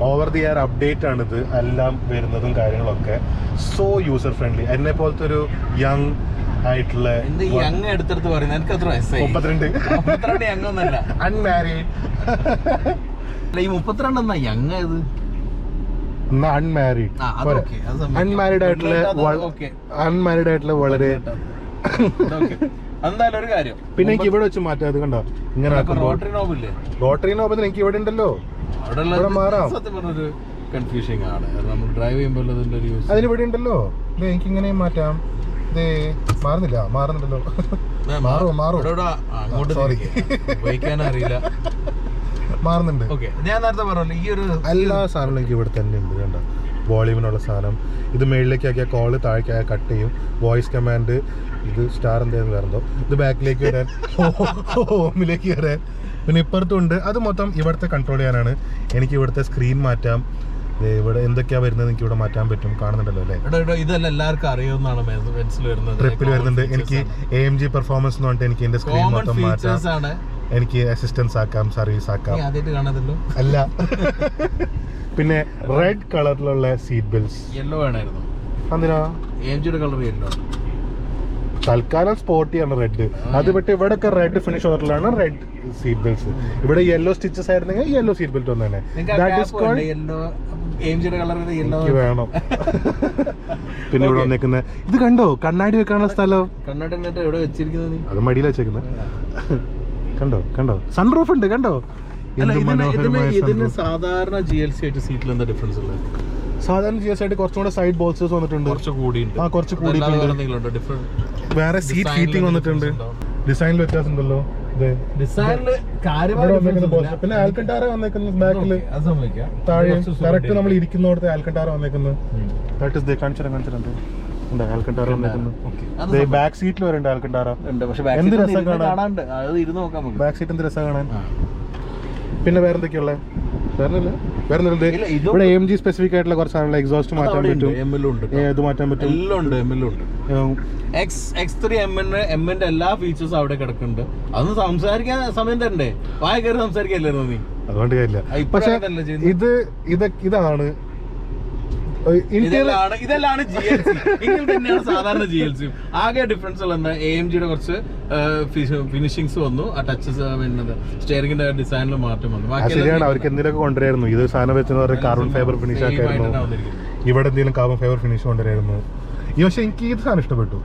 ഓവർ ദി എയർ അപ്ഡേറ്റ് ആണിത് എല്ലാം വരുന്നതും കാര്യങ്ങളൊക്കെ. So user friendly. എന്നെ പോലത്തെ ഒരു യങ് ആയിട്ടുള്ള 32 അൺമാരീഡ്. ഈ 32 എന്നാ യങ് ആയത്? അൺമാരീഡ് ആയിട്ടുള്ള വളരെ. എന്തായാലും ഒരു കാര്യം, പിന്നെ എനിക്ക് ഇവിടെ വെച്ച് മാറ്റാം. അത് കണ്ടോ ഇങ്ങനെ റോട്ടറി നോബ് എനിക്ക് ഇവിടെ ഉണ്ടല്ലോ. മാറാം. കൺഫ്യൂഷൻ ആണ് നമ്മൾ ഡ്രൈവ് ചെയ്യുമ്പോൾ അതിന് ഇവിടെ ഉണ്ടല്ലോ. എനിക്ക് ഇങ്ങനെ മാറ്റാം. മാറുന്നുണ്ടല്ലോ. അറിയില്ല, മാറുന്നുണ്ട്. ഞാൻ നേരത്തെ പറഞ്ഞു ഈ ഒരു എല്ലാ സാധനവും എനിക്ക് ഇവിടെ തന്നെ ഉണ്ട്. കണ്ട വോളിയൂമിനുള്ള സാധനം. ഇത് മേളിലേക്ക് ആക്കിയാൽ കോള്, താഴേക്ക് കട്ട് ചെയ്യും. Voice command. ഇത് സ്റ്റാർ എന്തായിരുന്നു വേറെന്തോ. ഇത് ബാക്കിലേക്ക് വരാൻ, ഹോമിലേക്ക് വരാൻ. പിന്നെ ഇപ്പുറത്തുണ്ട്. അത് മൊത്തം ഇവിടുത്തെ കൺട്രോൾ ചെയ്യാനാണ്. എനിക്ക് ഇവിടുത്തെ സ്ക്രീൻ മാറ്റാം. ഇവിടെ എന്തൊക്കെയാ വരുന്നത് എനിക്ക് ഇവിടെ മാറ്റാൻ പറ്റും. കാണുന്നുണ്ടല്ലോ അല്ലേ? ഇതെല്ലാം എല്ലാവർക്കും അറിയുന്നതാണ്. ട്രിപ്പിൽ വരുന്നുണ്ട്. എനിക്ക് AMG പെർഫോമൻസ് എന്ന് പറഞ്ഞിട്ട് എനിക്ക് എന്റെ സ്ക്രീൻ മൊത്തം മാറ്റാം. എനിക്ക് അസിസ്റ്റൻസ് ആക്കാം, സർവീസ് ആക്കാം. അല്ല. പിന്നെ റെഡ് കളറിലുള്ള സീറ്റ് ബെൽറ്റ്സ്. യെല്ലോ വേണമായിരുന്നു. എന്തിനാ? AMGയുടെ കളർ യെല്ലോ. തൽക്കാലം സ്പോർട്ടിയാണ് റെഡ്. അത് വിട്ട് ഇവിടെയൊക്കെ റെഡ് ഫിനിഷ് ഓറിലാണ് റെഡ് സീറ്റ് ബെൽറ്റ്സ്. ഇവിടെ യെല്ലോ സ്റ്റിച്ചസ് ആയിരുന്നെങ്കിൽ യെല്ലോ സീറ്റ് ബെൽറ്റ് ഒന്ന് തന്നെ എനിക്ക് വേണം. പിന്നെ ഇവിടെ വന്നേക്കുന്നത് ഇത് കണ്ടോ, കണ്ണാടി വെക്കാനുള്ള സ്ഥലം. അത് മടിയിൽ വെച്ചേക്കുന്നത്. കണ്ടോ സൺറൂഫ് ഉണ്ട്. കണ്ടോ സാധാരണ GLC ആയിട്ട് സീറ്റിൽ എന്താ ഡിഫറൻസ് ഉള്ളത്? സാധാരണ GLC ആയിട്ട് കുറച്ചും കൂടെ സൈഡ് ബോക്സസ് വന്നിട്ടുണ്ട്. കുറച്ച് കൂടിയിട്ടുണ്ട്. വേറെ സീറ്റ് ഹീറ്റിംഗ് വന്നിട്ടുണ്ട്. ഡിസൈനിൽ വ്യത്യാസം ഉണ്ടല്ലോ. പിന്നെ ആൽക്കണ്ടാറ വന്നേക്കുന്നത് ബാക്കില് താഴെ കറക്റ്റ് നമ്മൾ ഇരിക്കുന്നോടത്തെ ആൽക്കണ്ടാറ വന്നേക്കുന്നത്. ആൽക്കണ്ടാറ വന്നേക്കുന്നത് ബാക്ക് സീറ്റിൽ വരണ്ട ആൽക്കണ്ടാറ. എന്ത് രസം കാണാൻ ബാക്ക് സീറ്റ്, എന്ത് രസം കാണാൻ. പിന്നെ വേറെന്തൊക്കെയുള്ള വേറെ ഇവിടെ AMG സ്പെസിഫിക് ആയിട്ടുള്ള കുറച്ച് സാധനങ്ങൾ എക്സോസ്റ്റ് മാറ്റാൻ പറ്റും. ഇത് മാറ്റാൻ പറ്റും. X3 എല്ലാ ഫീച്ചേഴ്സും അവിടെ കിടക്കുന്നുണ്ട്. അതൊന്നും സംസാരിക്കാൻ സമയം തരണ്ടേ? വായ കയറി സംസാരിക്കല്ലായിരുന്നു നീ? അതുകൊണ്ട് കാര്യമില്ല. പക്ഷെ ഇതാണ് ഇതെല്ലാം GLC. ഇങ്ങനെ തന്നെയാണ് സാധാരണ GLC. ആകെ ഡിഫറൻസ് ഉള്ള എന്താ? AMGയുടെ കുറച്ച് ഫിനിഷിങ്സ് വന്നു. ആ ടച്ചസ്, സ്റ്റിയറിംഗിന്റെ ഡിസൈനിൽ മാറ്റം വന്നു. ശരിയാണ്. അവർക്ക് എന്തെങ്കിലുമൊക്കെ കൊണ്ടുവരായിരുന്നു. ഇത് സാധനം വെച്ചെന്ന് കാർബൺ ഫൈബർ ഫിനിഷ് ആക്കായിരുന്നു. ഇവിടെ എന്തെങ്കിലും കാർബൺ ഫൈബർ ഫിനിഷ് കൊണ്ടുവരായിരുന്നു. പക്ഷെ എനിക്ക് ഇത് സാധനം ഇഷ്ടപ്പെട്ടു.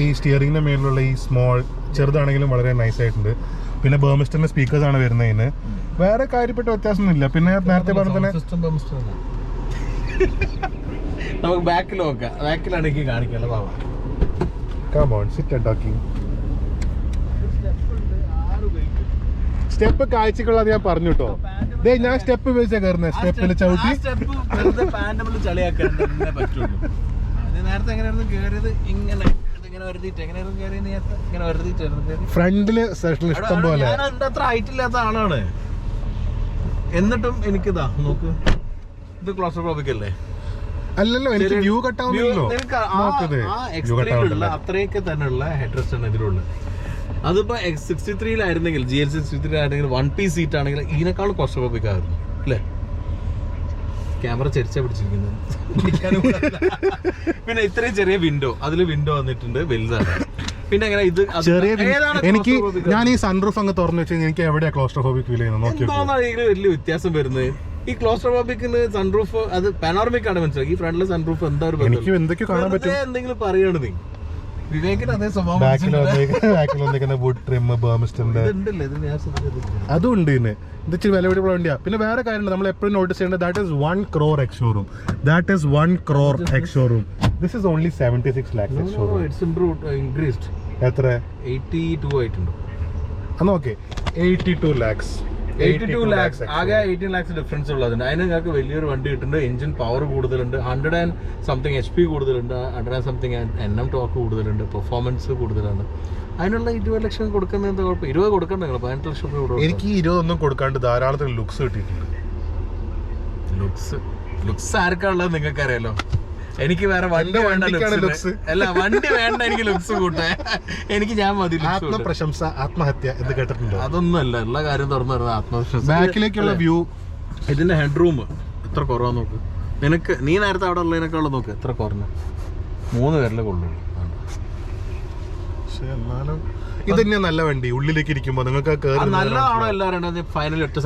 ഈ സ്റ്റിയറിംഗിന്റെ മേലുള്ള ഈ സ്മോൾ ചെറുതാണെങ്കിലും വളരെ നൈസ് ആയിട്ടുണ്ട്. പിന്നെ ബർമിസ്റ്ററിന്റെ സ്പീക്കേഴ്സ് ആണ് വരുന്നതിന്. വേറെ കാര്യപ്പെട്ട വ്യത്യാസമൊന്നുമില്ല. പിന്നെ നേരത്തെ പറഞ്ഞ തന്നെ നമുക്ക് ബാക്കിൽ നോക്കാം. ബാക്കിലാണ് എനിക്ക് കാണിക്കാനുള്ള ഭാവം. സ്റ്റെപ്പ് കാഴ്ചക്കുള്ള ഞാൻ പറഞ്ഞു കേട്ടോ. ഞാൻ സ്റ്റെപ്പ് ഉപയോഗിച്ചാ കയറുന്നത്, സ്റ്റെപ്പിൽ ചവിട്ടി. ഫ്രണ്ടില് സെഷൻ ഇഷ്ടം പോലെ. അത്ര ഹൈറ്റ് ഇല്ലാത്ത ആളാണ്, എന്നിട്ടും എനിക്കിതാ നോക്ക്, ഇത് ക്ലോസ്ട്രോഫോബിക് അല്ലേ? അല്ലല്ലോ, എനിക്ക് വ്യൂ കട്ടാവുന്നില്ലല്ലോ. അത്രയൊക്കെ തന്നെയുള്ള ഹെഡ് റെസ്റ്റ് ആണ് ഇതിലുള്ളത്. അതിപ്പോ 63-ലായിരുന്നെങ്കിൽ, GL 63 ആയിരുന്നെങ്കിൽ 1 piece സീറ്റ് ആണെങ്കിൽ ഇതിനേക്കാൾ ക്ലോസ്ട്രോഫോബിക് ആയിരുന്നു അല്ലേ? ക്യാമറ ചരിച്ചാ പിടിച്ചിരിക്കുന്നത്. പിന്നെ ഇത്രയും ചെറിയ വിൻഡോ, അതിൽ വിൻഡോ വന്നിട്ടുണ്ട്, വലുതാണ്. പിന്നെ എങ്ങനെ ഇത് ചെറിയ, എനിക്ക് ഞാൻ ഈ സൺറൂഫ് അങ്ങ് തുറന്നു വെച്ചാൽ എനിക്ക് എവിടെയാ ക്ലോസ്ട്രോഫോബിക് ഫീൽ ചെയ്യുന്നത്? എന്തോന്നാണ് വലിയ വ്യത്യാസം വരുന്നത്? ഈ ക്ലോസ്ട്രോഫോബിക്കിന് സൺറൂഫ് അത് പാനോറമിക് ആണ്, മനസ്സിലാക്കി. ഈ ഫ്രണ്ടിലെ സൺറൂഫ് എന്താ എന്തൊക്കെയോ കാണാൻ പറ്റും. എന്തെങ്കിലും പറയാണ് നീ? വിവേകിന് അതേ സ്വഭാവം അതും ഉണ്ട്. ഇതിന് ഇത് ഇച്ചിരി വിലപിടിപ്പുള്ള വണ്ടിയാ. പിന്നെ വേറെ കാര്യമുണ്ട്, നമ്മൾ എപ്പോഴും നോട്ടീസ് ചെയ്യേണ്ടത്, that is 1 crore ex-showroom. That is 1 crore ex-showroom. This is only 76 lakhs ex-showroom. It's increased. എത്ര? 82 ആയിട്ടുണ്ട്. അന്ന് ഓക്കെ, 82 lakhs. 82 lakhs. ആകെ 18 lakhs ഡിഫറൻസ് ഉള്ളതുണ്ട്. അതിന് നിങ്ങൾക്ക് വലിയൊരു വണ്ടി കിട്ടുന്നുണ്ട്, എഞ്ചിൻ പവർ കൂടുതലുണ്ട്, 100-something HP കൂടുതലുണ്ട്, 100-something NM ടോർക്ക് കൂടുതലുണ്ട്, പെർഫോമൻസ് കൂടുതലാണ്. അതിനുള്ള 20 ലക്ഷം കൊടുക്കുന്ന എന്താ കുഴപ്പം? 20 കൊടുക്കണ്ട, നിങ്ങൾ 18 ലക്ഷം രൂപ. എനിക്ക് 20 ഒന്നും കൊടുക്കാണ്ട് ധാരാളത്തിന് ലുക്സ് കിട്ടിയിട്ടുണ്ട്. ലുക്സ് ആർക്കാണുള്ളത് നിങ്ങൾക്ക് അറിയാലോ. എനിക്ക് വേറെ വണ്ടി വേണ്ട, ലുക്സ് അല്ല, വണ്ടി വേണ്ട, എനിക്ക് ലുക്സ് കൂട്ടെ. എനിക്ക് ഞാൻ മതി. ആത്മപ്രശംസ, ആത്മഹത്യ എന്ന് കേട്ടിട്ടുണ്ട്. അതൊന്നും അല്ല, എല്ലാ കാര്യം തുറന്നു വരുന്നത് ആത്മപ്രശംസ. ബാക്കിലേക്കുള്ള വ്യൂ, ഇതിന്റെ ഹെഡ് റൂം എത്ര കുറവാ നോക്ക്. നിനക്ക് നീ നേരത്തെ അവിടെ ഉള്ളതിനേക്കാളും നോക്ക് എത്ര കുറഞ്ഞ. 3 പേരിലെ കൊള്ളുള്ളൂ. എന്നാലും ഇത് തന്നെയാ നല്ല വണ്ടി. ഉള്ളിലേക്ക് ഇരിക്കുമ്പോ നിങ്ങൾക്ക് നല്ലതാണോ എല്ലാവരും ഫൈനൽ 8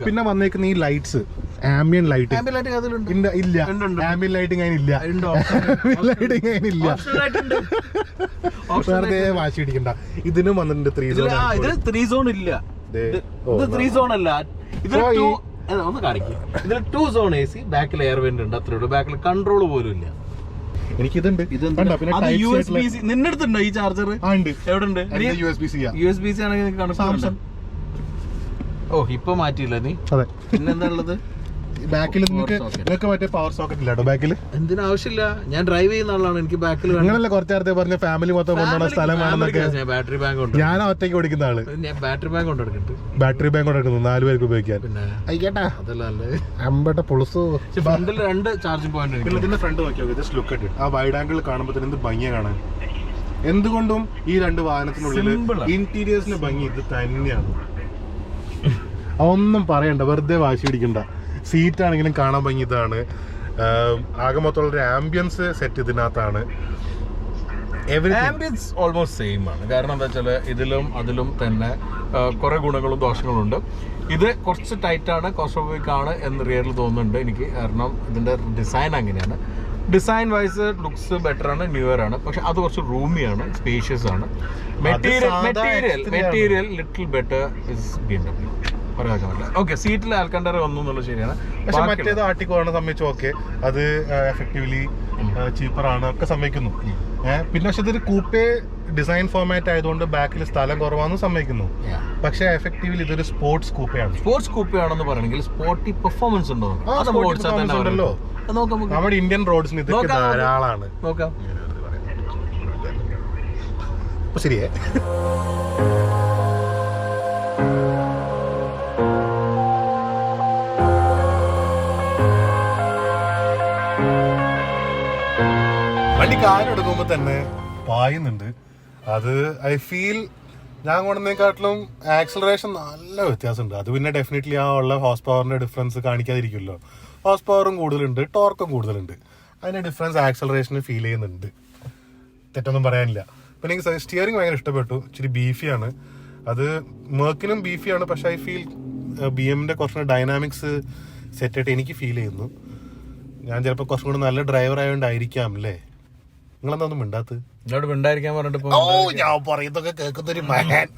പിന്നെ വന്നേക്കുന്ന ഈ ലൈറ്റ്സ്, ആംബിയൻ ലൈറ്റ് ഇല്ല, ആംബിയൻ ലൈറ്റിംഗ് അതിനില്ല, വെറുതെ വാശി പിടിക്കണ്ട. ഇതിനും വന്നിട്ടുണ്ട് 3 സോൺ ഇല്ല. ഇത് 3 സോൺ അല്ല, ഇത് ഒന്ന് കാണിക്കും. ഇതിൽ 2 സോൺ AC, ബാക്കിൽ എയർ വെന്റ് ഉണ്ട്, അത്രേ ഉള്ളൂ. ബാക്കിൽ കൺട്രോൾ പോലും ഇല്ല. എനിക്കിതുണ്ട്. നിന്റെ അടുത്തുണ്ടോ ഈ ചാർജർ? എവിടെ ഉണ്ട്? USB-C ആണെങ്കിൽ സാംസങ്. ഓ, ഇപ്പൊ മാറ്റിയില്ല നീ? പിന്നെന്താ ഉള്ളത് ബാക്കിൽ? നിങ്ങൾക്ക് മറ്റേ പവർ സോക്കറ്റ് ഇല്ലാട്ടോ ബാക്കിൽ? എന്തിനാ ആവശ്യമില്ല, ഞാൻ ഡ്രൈവ് ചെയ്യുന്ന ആളാണ്, എനിക്ക് ബാക്കിൽ. നിങ്ങളല്ലേ കുറച്ച് നേരത്തെ പറഞ്ഞ ഫാമിലി മൊത്തം കൊണ്ടുപോകുന്ന സ്ഥലമാണെന്നൊക്കെ. ബാറ്ററി ബാങ്ക് ഉണ്ട്, ഞാൻ ഒറ്റയ്ക്ക് ഓടിക്കുന്ന ആള്. ഞാൻ ബാറ്ററി ബാങ്ക് കൊണ്ടെടുക്കുന്നുണ്ട്. ബാറ്ററി ബാങ്ക് കൊണ്ടെടുക്കുന്നു 4 പേർക്ക് ഉപയോഗിക്കാൻ. പിന്നെ ആയിക്കോട്ടെ, അതല്ല അല്ലേ അമ്പട്ടെ പൊളിസു. ഫ്രണ്ടിൽ 2 ചാർജിംഗ് പോയിന്റ്. പിന്നെ ഇതിന്റെ ഫ്രണ്ട് നോക്കിയോ, ജസ്റ്റ് ലുക്ക് അറ്റ് ഇറ്റ്. ആ വൈഡ് ആംഗിൾ കാണുമ്പോൾ തന്നെ എന്ത് ഭംഗിയാ കാണാൻ. എന്തുകൊണ്ടും ഈ 2 വാഹനത്തിനുള്ളിൽ ഇന്റീരിയേഴ്സിന്റെ ഭംഗി ഇത് തന്നെയാണ്. ഒന്നും പറയണ്ട, വെറുതെ വാശി പിടിക്കണ്ട. സീറ്റ് ആണെങ്കിലും കാണാൻ ഭംഗി ഇതാണ്. ആകെ മൊത്തമുള്ള ആംബിയൻസ് സെറ്റ് ഇതിനകത്താണ്. ആംബിയൻസ് ഓൾമോസ്റ്റ് സെയിം ആണ്. കാരണം എന്താ വെച്ചാൽ ഇതിലും അതിലും തന്നെ കുറെ ഗുണങ്ങളും ദോഷങ്ങളും ഉണ്ട്. ഇത് കുറച്ച് ടൈറ്റാണ്, ക്ലോസ്ട്രോഫോബിക് ആണ് എന്ന് റിയറിൽ തോന്നുന്നുണ്ട് എനിക്ക്. കാരണം ഇതിന്റെ ഡിസൈൻ അങ്ങനെയാണ്. ഡിസൈൻ വൈസ് ലുക്സ് ബെറ്റർ ആണ്, ന്യൂയർ ആണ്. പക്ഷെ അത് കുറച്ച് റൂമിയാണ്, സ്പേഷ്യസ് ആണ്. Material little better is BMW. Okay, സീറ്റിൽ ആൽക്കണ്ടർ വന്നു എന്നുള്ളത് ശരിയാണ്. പക്ഷെ മറ്റേത് ആർട്ടിക്കോ ആണ് സമ്മതിച്ചു. ഓക്കെ, അത് എഫക്റ്റീവ്ലി ചീപ്പർ ആണ് ഒക്കെ സമ്മതിക്കുന്നു. പിന്നെ പക്ഷെ ഇതൊരു കൂപ്പേ ഡിസൈൻ ഫോർമാറ്റ് ആയതുകൊണ്ട് ബാക്കിൽ സ്ഥലം കുറവാണെന്ന് സമ്മതിക്കുന്നു. പക്ഷെ എഫക്റ്റീവ്ലി ഇതൊരു സ്പോർട്സ് കൂപ്പയാണ്. സ്പോർട്സ് കൂപ്പയാണെന്ന് പറയണമെങ്കിൽ സ്പോർട്ടി പെർഫോമൻസ് ഉണ്ടോ? ഉണ്ടല്ലോ. നമ്മുടെ ഇന്ത്യൻ റോഡ്സിന് ഇതൊക്കെ ധാരാളമാണ്. നോക്കാം, ശരിയേ. വണ്ടി കാലെടുക്കുമ്പോൾ തന്നെ പായുന്നുണ്ട്. അത് ഐ ഫീൽ ഞാൻ കൊണ്ടുവന്നതിനെക്കാട്ടിലും ആക്സലറേഷൻ നല്ല വ്യത്യാസമുണ്ട്. അത് പിന്നെ ഡെഫിനറ്റ്ലി ആ ഉള്ള ഹോഴ്സ് പവറിന്റെ ഡിഫറൻസ് കാണിക്കാതിരിക്കുമല്ലോ. ഹോഴ്സ് പവറും കൂടുതലുണ്ട്, ടോർക്കും കൂടുതലുണ്ട്. അതിന്റെ ഡിഫറൻസ് ആക്സലറേഷന് ഫീൽ ചെയ്യുന്നുണ്ട്. തെറ്റൊന്നും പറയാനില്ല. പിന്നെ എനിക്ക് സ്റ്റിയറിംഗ് ഭയങ്കര ഇഷ്ടപ്പെട്ടു. ഇച്ചിരി ബീഫിയാണ്. അത് മെർക്കിനും ബീഫിയാണ്. പക്ഷെ ഐ ഫീൽ BMന്റെ കുറച്ചുകൂടെ ഡൈനാമിക്സ് സെറ്റായിട്ട് എനിക്ക് ഫീൽ ചെയ്യുന്നു. ഞാൻ ചിലപ്പോൾ കുറച്ചും കൂടെ നല്ല ഡ്രൈവർ ആയതുകൊണ്ടായിരിക്കാം അല്ലേ. നിങ്ങളെന്താ മിണ്ടാത്തത്? മിണ്ടായിരിക്കാൻ പറഞ്ഞിട്ട് ഞാൻ പറയുന്നതൊക്കെ കേൾക്കുന്നൊരു മകൻ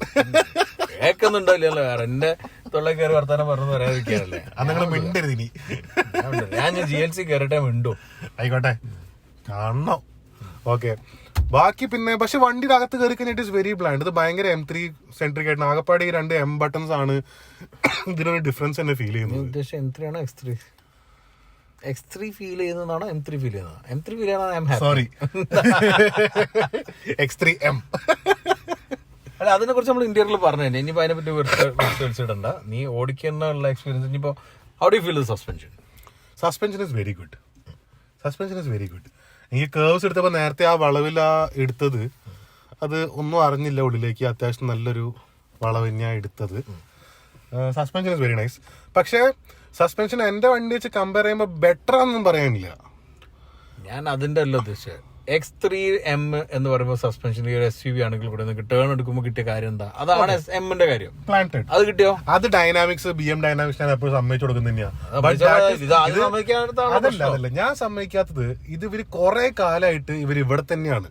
കേൾക്കുന്നുണ്ടല്ലോ. എന്റെ തൊള്ള കയറി വർത്താനം പറഞ്ഞു പറയാതിരിക്കാനല്ലേ. അത് നിങ്ങൾ മിണ്ടരുത് ഇനി. ഞാൻ GLC കയറിട്ടെ മിണ്ടു. ആയിക്കോട്ടെ, കാണണം. ഓക്കെ, ബാക്കി പിന്നെ പക്ഷെ വണ്ടിയുടെ അകത്ത് കയറി കഴിഞ്ഞിട്ട് ഇറ്റ്സ് വെരി ബ്ലാൻഡ്. ഇത് ഭയങ്കര M3 സെൻട്രിക് ആയിട്ട് ആകപ്പാടെ ഈ 2 M ബട്ടൺസ് ആണ് ഇതിനൊരു ഡിഫറൻസ് തന്നെ ഫീൽ ചെയ്യുന്നത്. M3 ആണോ X3 ഫീൽ ചെയ്യുന്നതാണോ M3 ഫീൽ ചെയ്യുന്നതാണോ? M3 ഫീൽ ചെയ്യുന്നതാണ്. Sorry X3M. അല്ല, അതിനെ കുറിച്ച് നമ്മൾ ഇന്റർവ്യൂവിൽ പറഞ്ഞു. ഇനിയിപ്പോ അതിനെ പറ്റി ഇടണ്ട. നീ ഓടിക്കാനുള്ള എക്സ്പീരിയൻസ് ഇനിയിപ്പോ how do you feel the suspension? Suspension is very good. എനിക്ക് കേർവ്സ് എടുത്തപ്പോൾ നേരത്തെ ആ വളവിൽ എടുത്തത് അത് ഒന്നും അറിഞ്ഞില്ല ഉള്ളിലേക്ക്. അത്യാവശ്യം നല്ലൊരു വളവ് ഞാൻ എടുത്തത്. Suspension is very nice. പക്ഷേ സസ്പെൻഷൻ എന്റെ വണ്ടി വെച്ച് കമ്പയർ ചെയ്യുമ്പോൾ ബെറ്റർ ആണെന്നും പറയാനില്ല. ഞാൻ അതിന്റെ അല്ല ഉദ്ദേശിച്ചത്. X3M എന്ന് പറയുമ്പോൾ സസ്പെൻഷൻ ഒരു SUV ആണെങ്കിൽ കൂടെ നിങ്ങൾക്ക് ടേൺ എടുക്കുമ്പോൾ കിട്ടിയ കാര്യം എന്താ? അതാണ് M-ന്റെ കാര്യം. പ്ലാന്റഡ് അത് കിട്ടിയോ? അത് ഡൈനാമിക്സ് BM ഡൈനാമിക്സ് ഞാൻ എപ്പോഴും സമ്മതിച്ചു കൊടുക്കുന്നത് അതല്ല ഞാൻ സമ്മതിക്കാത്തത്. ഇത് ഇവര് കുറെ കാലമായിട്ട് ഇവർ ഇവിടെ തന്നെയാണ്,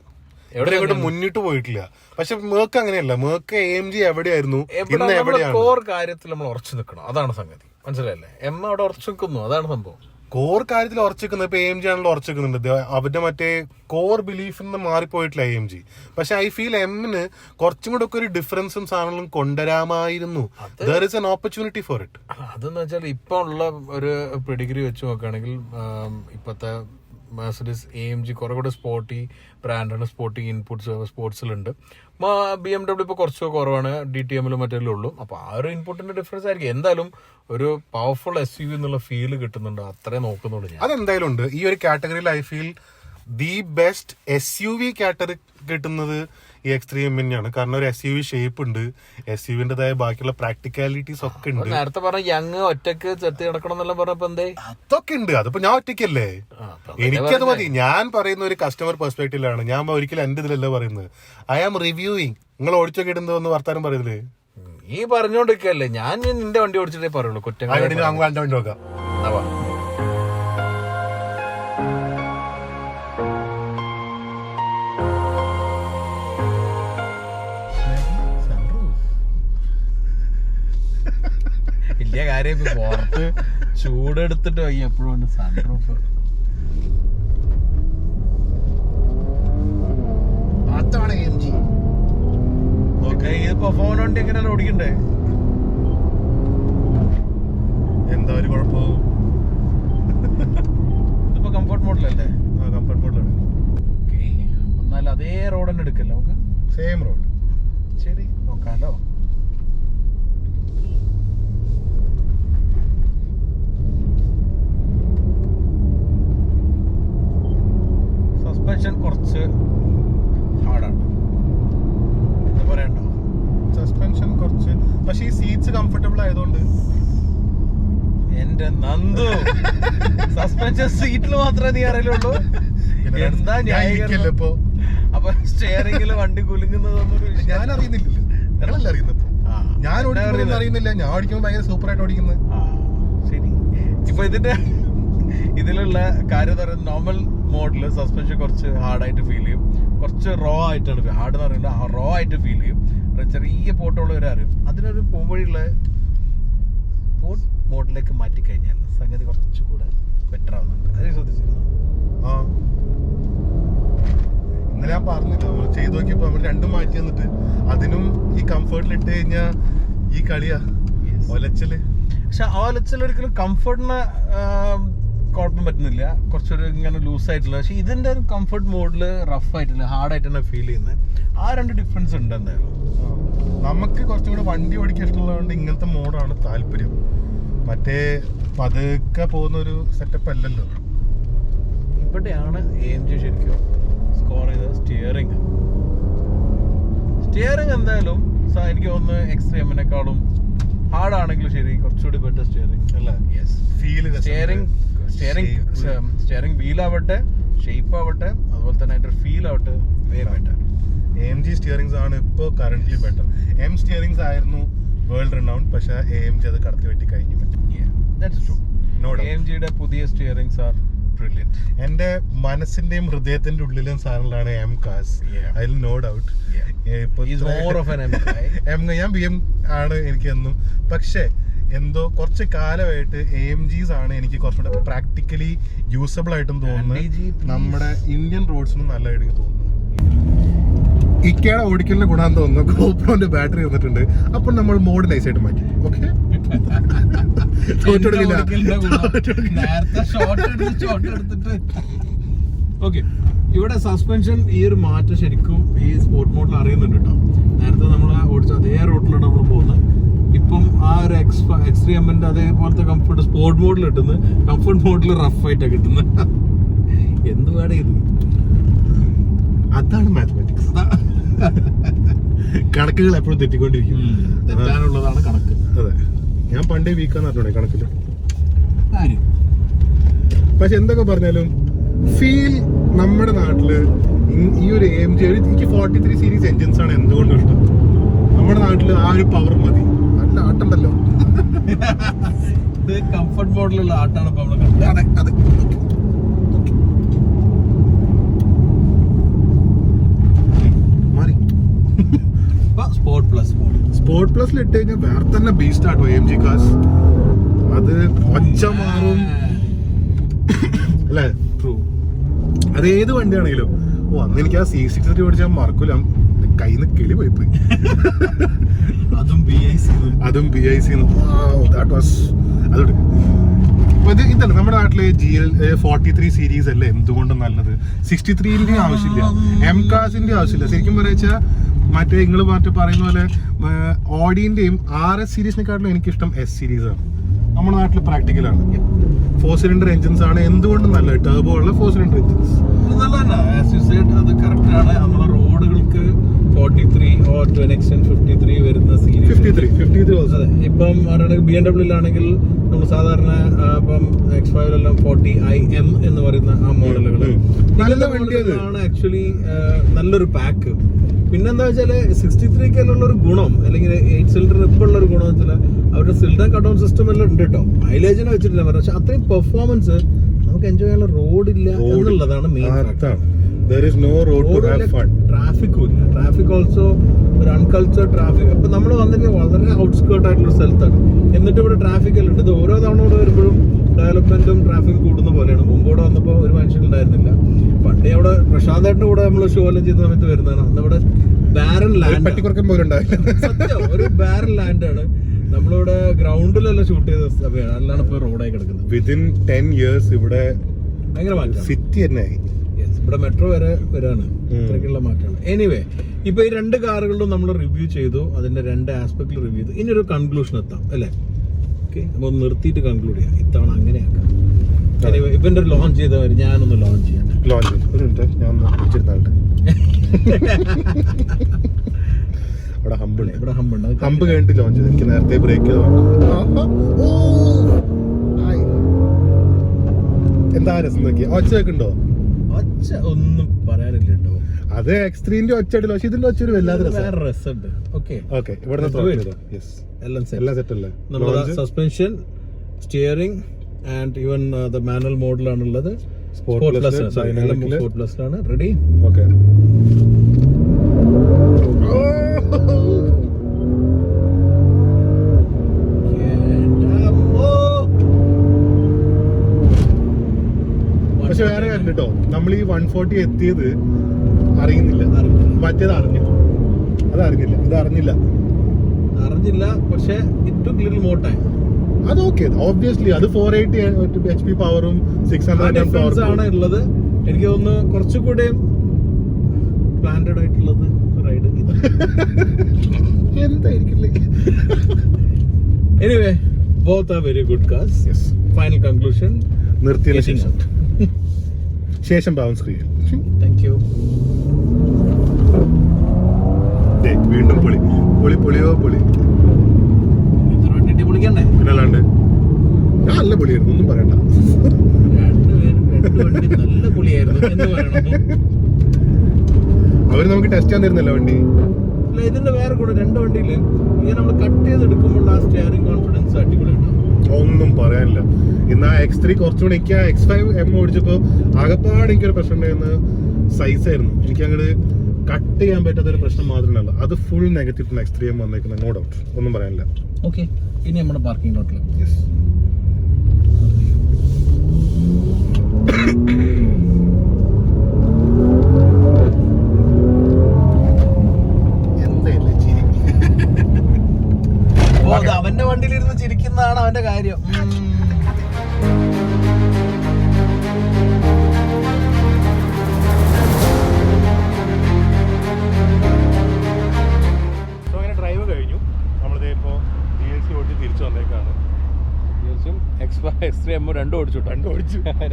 എവിടെ മുന്നിട്ട് പോയിട്ടില്ല. പക്ഷെ മേക്ക് അങ്ങനെയല്ല. മേക്ക് AMG എവിടെയായിരുന്നു, ഇന്ന് എവിടെയാണ്? കോർ കാര്യത്തിൽ നമ്മൾ ഉറച്ചു നിൽക്കണം, അതാണ് സംഗതി. മനസ്സിലായല്ലേ? M അവിടെ ഉറച്ചു നിൽക്കുന്നു, അതാണ് സംഭവം. കോർ കാര്യത്തിൽ ഉറച്ചിരിക്കുന്നത് ഇപ്പൊ AMG ആണല്ലോ ഉറച്ചിരിക്കുന്നുണ്ട്. അവരുടെ മറ്റേ കോർ ബിലീഫിൽ നിന്ന് മാറിപ്പോയിട്ടില്ല AMG. പക്ഷെ ഐ ഫീൽ M-ന് കുറച്ചും കൂടെ ഒക്കെ ഒരു ഡിഫറൻസും സാധനങ്ങളും കൊണ്ടുവരാമായിരുന്നു. There is an opportunity for it. അതെന്ന് വെച്ചാൽ ഇപ്പൊ ഉള്ള ഒരു പെഡിഗ്രി വെച്ച് നോക്കുകയാണെങ്കിൽ ഇപ്പത്തെ മെർസിഡീസ് AMG കുറെ കൂടെ സ്പോർട്ടി ബ്രാൻഡാണ്, സ്പോർട്ടി ഇൻപുട്സ് സ്പോർട്സിലുണ്ട്. BMW ഇപ്പോൾ കുറച്ച് കുറവാണ്, DTM-ലും മറ്റേലും ഉള്ളൂ. അപ്പോൾ ആ ഒരു ഇൻപുട്ടിന്റെ ഡിഫറൻസ് ആയിരിക്കും. എന്തായാലും ഒരു പവർഫുൾ SUV എന്നുള്ള ഫീല് കിട്ടുന്നുണ്ട്, അത്രേ നോക്കുന്നുള്ളൂ ഞാൻ. അതെന്തായാലും ഉണ്ട്. ഈ ഒരു കാറ്റഗറിയിൽ I feel the best SUV category കിട്ടുന്നത് ഈ X3M തന്നെയാണ്. കാരണം ഒരു SUV ഷേപ്പ് ഉണ്ട്, SUV-ന്റേതായ ബാക്കിയുള്ള പ്രാക്ടിക്കാലിറ്റീസ് ഒക്കെ ഉണ്ട്. നേരത്തെ പറഞ്ഞ യങ് ഒറ്റക്ക് ചെത്തി നടക്കണം എന്നെല്ലാം പറഞ്ഞപ്പോ എന്തേ? അതൊക്കെ ഉണ്ട്. അതിപ്പോ ഞാൻ ഒറ്റയ്ക്കല്ലേ, എനിക്കത് മതി. ഞാൻ പറയുന്ന ഒരു കസ്റ്റമർ പെർസ്പെക്റ്റീവിലാണ്. ഞാൻ ഒരിക്കലും എന്റെ ഇതിലല്ല പറയുന്നത്. I am reviewing. നിങ്ങൾ ഓടിച്ചൊക്കെ ഇടുന്നതെന്ന് വർത്താനം പറയുന്നില്ലേ? ഈ പറഞ്ഞോണ്ടിരിക്കല്ലേ, ഞാൻ നിന്റെ വണ്ടി ഓടിച്ചിട്ടേ പറയുള്ളൂ. കുറ്റങ്ങൾ വണ്ടി നോക്കാം. വലിയ കാര്യം പുറത്ത് ചൂടെടുത്തിട്ട് പോയി എപ്പോഴും സൺറൂഫ്. അതാണ് AMG. ഇതിപ്പോ ഫോൺ വണ്ടി എങ്ങനെയാണ് ഓടിക്കണ്ടേ? എന്താ ഒരു കുഴപ്പവും. ഇതിപ്പോ കംഫർട്ട് മോഡലല്ലേ? കംഫർട്ട് മോഡലാണ്. എന്നാൽ അതേ റോഡ് തന്നെ എടുക്കല്ലേ നമുക്ക്? Same road. ശരി, നോക്കാലോ. സസ്പെൻഷൻ കുറച്ച് ഹാർഡാണ്, പറയണ്ടോ? സസ്പെൻഷൻ കുറച്ച്, പക്ഷെ ഈ സീറ്റ്സ് കംഫർട്ടബിൾ ആയതുകൊണ്ട് എന്റെ നന്ദു സസ്പെൻഷൻ സീറ്റിൽ മാത്രമേ നീ അറിയുള്ളൂ. എന്താ ഞാൻ ഇപ്പോ അപ്പൊ സ്റ്റിയറിംഗില് വണ്ടി കുലുങ്ങുന്നതൊന്നും ഞാൻ അറിയുന്നില്ലല്ലോ. ഞങ്ങളല്ല അറിയുന്നത്. ഞാൻ ഓടിക്കുന്നത് അറിയുന്നില്ല. ഞാൻ ഓടിക്കുമ്പോൾ ഭയങ്കര സൂപ്പർ ആയിട്ട് ഓടിക്കുന്നത്. ശരി. ഇപ്പൊ ഇതിലുള്ള കാര്യം പറയുന്നത് നോർമൽ മോഡില് സസ്പെൻഷൻ കുറച്ച് ഹാർഡായിട്ട് ഫീൽ ചെയ്യും, കുറച്ച് റോ ആയിട്ടാണ്. ഹാർഡ് എന്ന് പറയുന്നത് റോ ആയിട്ട് ഫീൽ ചെയ്യും. ചെറിയ പോട്ടുള്ളവരെ അറിയും. അതിനൊരു പോംവഴിയുള്ള സ്പോർട്ട് മോഡിലേക്ക് മാറ്റിക്കഴിഞ്ഞാൽ സംഗതി കുറച്ചുകൂടെ ബെറ്റർ ആവുന്നുണ്ട്. അത് ശ്രദ്ധിച്ചിരുന്നു? ഇന്നലെ ഞാൻ പറഞ്ഞില്ല, നമ്മൾ ചെയ്ത് നോക്കിയപ്പോ നമ്മൾ രണ്ടും മാറ്റി തന്നിട്ട് അതിനും ഈ കംഫർട്ടിൽ ഇട്ട് കഴിഞ്ഞാൽ ഈ കളിയാ ഒലച്ചല്. പക്ഷെ ആ ഒലച്ചൽ ഒരിക്കലും കംഫർട്ടിന് കുഴപ്പം പറ്റുന്നില്ല, കുറച്ചൊരു ഇങ്ങനെ ലൂസായിട്ടുള്ള. പക്ഷെ ഇതിന്റെ കംഫർട്ട് മോഡില് റഫ് ആയിട്ടുണ്ട്, ഹാർഡായിട്ടാണ് ഫീൽ ചെയ്യുന്നത്. ആ രണ്ട് ഡിഫറൻസ് ഉണ്ട് എന്തായാലും. നമുക്ക് കുറച്ചും കൂടെ വണ്ടി ഓടിക്കാൻ ഇഷ്ടമുള്ളതുകൊണ്ട് ഇങ്ങനത്തെ മോഡാണ് താല്പര്യം. മറ്റേ പതുക്കെ പോകുന്ന ഒരു സെറ്റപ്പ് അല്ലല്ലോ. ഇവിടെയാണ് AMG ശരിക്കും സ്കോർ ചെയ്തത്. സ്റ്റിയറിംഗ് എന്തായാലും എനിക്ക് തോന്നുന്നു X3M-നേക്കാളും ഹാർഡാണെങ്കിലും ശരി കുറച്ചുകൂടി ബെറ്റർ സ്റ്റിയറിംഗ് അല്ലേ? സ്റ്റിയറിംഗ് വീലാവട്ടെ, ഷേപ്പ് ആവട്ടെ, അതുപോലെ തന്നെ അതിന്റെ ഫീൽ ആവട്ടെ, വേ ബെറ്റർ. AMG സ്റ്റിയറിംഗ്സ് ആണ് ഇപ്പോൾ കറന്റ്ലി ബെറ്റർ. M സ്റ്റിയറിംഗ്സ് ആയിരുന്നു വേൾഡ് റെനൗണ്ട്, പക്ഷെ AMG അത് കടത്തി വെട്ടി കഴിഞ്ഞു. AMG-യുടെ പുതിയ സ്റ്റിയറിംഗ്സ് ആർ ബ്രില്യന്റ്. എന്റെ മനസ്സിന്റെയും ഹൃദയത്തിന്റെ ഉള്ളിലും സാധനങ്ങളാണ് M cars. അതിൽ നോ ഡൗട്ട്. ഞാൻ BM ആണ് എനിക്ക് എന്നും. പക്ഷെ എന്തോ കുറച്ച് കാലമായിട്ട് AMGs ആണ് എനിക്ക് കുറച്ചുകൂടെ പ്രാക്ടിക്കലി യൂസബിൾ ആയിട്ടും തോന്നുന്നത്. നമ്മുടെ ഇന്ത്യൻ റോഡ്സിനും നല്ലതായിട്ട് തോന്നുന്നു. ഇക്കയുടെ ഓടിക്കലിന്റെ ഗുണം തോന്നുന്നു, ഗോപ്രോന്റെ ബാറ്ററി വന്നിട്ടുണ്ട്. അപ്പൊ നമ്മൾ മോഡ് നൈസായിട്ട് മാറ്റി. Okay, okay. ഇവിടെ സസ്പെൻഷൻ ഈ ഒരു മാറ്റം ശരിക്കും ഈ സ്പോർട്ട് മോഡിൽ അറിയുന്നുണ്ട് കേട്ടോ. നേരത്തെ നമ്മൾ ഓടിച്ച അതേ റോഡിലാണ് നമ്മൾ പോകുന്നത്. ഇപ്പം ആ ഒരു എക്സ്ട്രീമിന്റെ അതേപോലത്തെ കംഫർട്ട് സ്പോർട്ട് മോഡിൽ കിട്ടുന്നത്, കംഫർട്ട് മോഡിൽ റഫ് ആയിട്ടാണ് കിട്ടുന്നത്. എന്തുവാണ് ഇത്? അതാണ് മാത്തമാറ്റിക്സ്. കണക്കുകൾ എപ്പോഴും തെറ്റിക്കൊണ്ടിരിക്കും. തെറ്റാനുള്ളതാണ് കണക്ക്. അതെ, ഞാൻ പണ്ടേ വീക്കാന്ന് പറഞ്ഞോടെ കണക്കില്. പക്ഷെ എന്തൊക്കെ പറഞ്ഞാലും ഫീൽ നമ്മുടെ നാട്ടില് ഈ ഒരു AMG, എനിക്ക് 43 സീരീസ് എൻജിൻസ് ആണ് എന്തുകൊണ്ടും ഇഷ്ടം. നമ്മുടെ നാട്ടില് ആ ഒരു പവർ മതി. നല്ല ആട്ടുണ്ടല്ലോ. ഇത് കംഫർട്ട് മോഡിലുള്ള ആട്ടാണ് ഇപ്പൊ നമ്മള് കണ്ടത്. അതെ അതെ. സ്പോർട്ട് പ്ലസിൽ ഇട്ട് കഴിഞ്ഞാൽ വേറെ തന്നെ ബീസ്റ്റ് ആട്ടോ AMG കാസ്. അത് ഒച്ച മാറും അല്ലേ? ട്രൂ. അത് ഏത് വണ്ടിയാണെങ്കിലും. അന്ന് എനിക്ക് ആ C60 ഓടിച്ചാൽ മറക്കൂല, കയ്യിൽ നിന്ന് കിളി പോയി. അതും BIC. അതോട് ഇതല്ല നമ്മുടെ നാട്ടില് GL 43 സീരീസ് അല്ലേ എന്തുകൊണ്ടും നല്ലത്. 63ന്റെ ആവശ്യമില്ല, M കാസിന്റെ ആവശ്യമില്ല. ശരിക്കും പറയാ മറ്റേ നിങ്ങൾ പറയുന്ന പോലെ ഓഡിന്റെയും RS സീരീസിനെക്കാട്ടിലും എനിക്കിഷ്ടം S സീരീസ് ആണ്. നമ്മുടെ നാട്ടിൽ പ്രാക്ടിക്കലാണ്. 4 സിലിണ്ടർ എഞ്ചിൻസ് ആണ് എന്തുകൊണ്ടും നല്ലത്. ടർബോ ഉള്ള 4 സിലിണ്ടർ എഞ്ചിൻസ് അത് കറക്റ്റ് ആണ്. നമ്മുടെ റോഡുകൾക്ക് 43 ഓർ ടു an extent 53 വരുന്ന സീരീസ് 53 അതെ. ഇപ്പം BMW-ലാണെങ്കിൽ നമ്മൾ സാധാരണ ഇപ്പം X5 40iM എന്ന് പറയുന്ന ആ മോഡലുകൾ നല്ല വണ്ടിയാണ് ആക്ച്വലി. നല്ലൊരു പാക്ക്. പിന്നെന്താ വെച്ചാല് 63 ഒരു ഗുണം, അല്ലെങ്കിൽ 8 സിലിണ്ടർ ഇപ്പോൾ ഉള്ള ഒരു ഗുണം വെച്ചാൽ അവരുടെ സിലിണ്ടർ കട്ട് ഡൗൺ സിസ്റ്റം എല്ലാം ഉണ്ട് കേട്ടോ. മൈലേജിനെ വെച്ചിട്ടില്ല പറഞ്ഞത്, പക്ഷെ അത്രയും പെർഫോമൻസ് നമുക്ക് എൻജോയ് ചെയ്യാനുള്ള റോഡില്ല എന്നുള്ളതാണ് മെയിൻ. ട്രാഫിക്കും ഇല്ല. ട്രാഫിക് ഓൾസോ ഒരു അൺകൾച്ചർ ട്രാഫിക്. അപ്പൊ നമ്മൾ വന്നിരിക്കുന്നത് വളരെ ഔട്ട്സ്കേർട്ട് ആയിട്ടുള്ള സ്ഥലത്താണ്. എന്നിട്ട് ഇവിടെ ട്രാഫിക് എല്ലാം ഉണ്ട്. ഇത് ഓരോ തവണ ഇവിടെ വരുമ്പോഴും ഡെവലപ്മെന്റും ട്രാഫിക് കൂടുന്ന പോലെയാണ്. മുമ്പോടെ വന്നപ്പോൾ ഒരു മനുഷ്യനുണ്ടായിരുന്നില്ല. പണ്ടേ അവിടെ പ്രശാന്തേട്ടൻ്റെ കൂടെ നമ്മൾ ഷോ എല്ലാം ചെയ്യുന്ന സമയത്ത് വരുന്നതാണ്. അന്ന് ഇവിടെ ബാരൻ ലാൻഡ്, സത്യം ഒരു ബാരൻ ലാൻഡാണ്. നമ്മളിവിടെ ഗ്രൗണ്ടിലെല്ലാം ഷൂട്ട് ചെയ്ത സമയമാണ്. അല്ലാണ് ഇപ്പൊ റോഡായി കിടക്കുന്നത്. വിതിൻ 10 years ഇവിടെ ഭയങ്കര മാറ്റം. സിറ്റി തന്നെ ഇവിടെ മെട്രോ വരെ വരാണ്. ഇത്രയ്ക്കുള്ള മാറ്റമാണ്. എനിവേ, ഇപ്പൊ ഈ 2 കാറുകളിലും നമ്മൾ റിവ്യൂ ചെയ്തു. അതിന്റെ 2 ആസ്പെക്ടിൽ റിവ്യൂ ചെയ്തു. ഇനി ഒരു കൺക്ലൂഷൻ എത്താം അല്ലേ? ഓക്കെ, അപ്പൊ നിർത്തിയിട്ട് കൺക്ലൂഡ് ചെയ്യാം. ഇത്തവണ അങ്ങനെയാക്കാം. എനിവേ, ഇപ്പൊ എന്റെ ലോഞ്ച് ചെയ്ത വരെ ഞാനൊന്ന് ലോഞ്ച് ചെയ്യട്ടെ. ഇവിടെ ഹമ്പ് കഴിഞ്ഞിട്ട് ലോഞ്ച് ചെയ്ത് എനിക്ക് നേരത്തെ ബ്രേക്ക് എന്താ രസം നോക്കിയ ഒച്ച വെക്കുണ്ടോ? ഒച്ച ഒന്നും പറയാനില്ല കേട്ടോ. അത് X3ന്റെ ഒച്ച ഇടില്ല, പക്ഷെ ഇതിന്റെ ഒച്ച ഒരു വല്ലാതെ രസമുണ്ട്. ഓക്കെ, എല്ലാം സെറ്റ് അല്ലേ? നമ്മുടെ suspension, steering and even the manual മോഡിലാണുള്ളത്. സ്പോർട്ട് പ്ലസിലാണ്. റെഡി? ഓക്കെ. പക്ഷെ വേറെ കാര്യം കേട്ടോ, നമ്മൾ ഈ 140 എത്തിയത് അറിയുന്നില്ല. മറ്റേത് അറിഞ്ഞു, അത് അറിഞ്ഞില്ല. ഇത് അറിഞ്ഞില്ല. പക്ഷെ it took little more time. അത് ഓക്കെ, ഒബ്വിയസ്ലി അത് 480 HP പവറും 600 പവർ ആണ് ഉള്ളത്. എനിക്ക് തോന്നുന്നു കുറച്ചുകൂടെ പ്ലാന്റഡ് ആയിട്ടുള്ളത് റൈഡ് എന്തായിരിക്കില്ലേ. Anyway, both are very good cars. Yes. Final conclusion, നിർത്തിയതിന് ശേഷം ബൗൺസ് ക്രിയേറ്റ്. Thank you. വീണ്ടും പൊളിയോ പൊളിക്കണ്ടേ? പിന്നല്ലാണ്ട് നല്ല പൊളിയായിരുന്നു, ഒന്നും പറയണ്ട. നല്ല പൊളിയായിരുന്നു എന്ന് പറയണം. അവര് നമുക്ക് ടെസ്റ്റ് ചെയ്യാൻ തരുന്നല്ലോ വണ്ടി. അല്ല, ഇതിന്റെ വേറെ കൂടെ 2 വണ്ടിയില് ഇങ്ങനെ നമ്മൾ കട്ട് ചെയ്തെടുക്കുമ്പോൾ ആ സ്റ്റിയറിംഗ് കോൺഫിഡൻസ് അടിപൊളിയാണ്. ഒന്നും പറയാനില്ല. ഇന്ന് ആ X3 കുറച്ചുകൂടി എനിക്ക് ആ X5M ഓടിച്ചപ്പോ ആകെപ്പാട് എനിക്കൊരു പ്രശ്നം ഉണ്ടായിരുന്ന സൈസ് ആയിരുന്നു. എനിക്ക് അങ്ങോട്ട് കട്ട് ചെയ്യാൻ പറ്റാത്ത ഒരു പ്രശ്നം മാത്രമല്ല, അത് ഫുൾ നെഗറ്റീവ് X3M വന്നേക്കുന്നത്. നോ ഡൗട്ട്, ഒന്നും പറയാനില്ല. ഓക്കെ, ഇനി നമ്മുടെ പാർക്കിംഗ് ലോട്ടിൽ. യെസ്. എന്റെ വണ്ടിയിലിരുന്ന് ചിരിക്കുന്നതാണ് അവന്റെ കാര്യം. സോ അങ്ങനെ ഡ്രൈവ് കഴിഞ്ഞു. നമ്മളിത് ഇപ്പോൾ DLC ഓടിച്ച് തിരിച്ചു വന്നേക്കാണ്. രണ്ടും ഓടിച്ചു.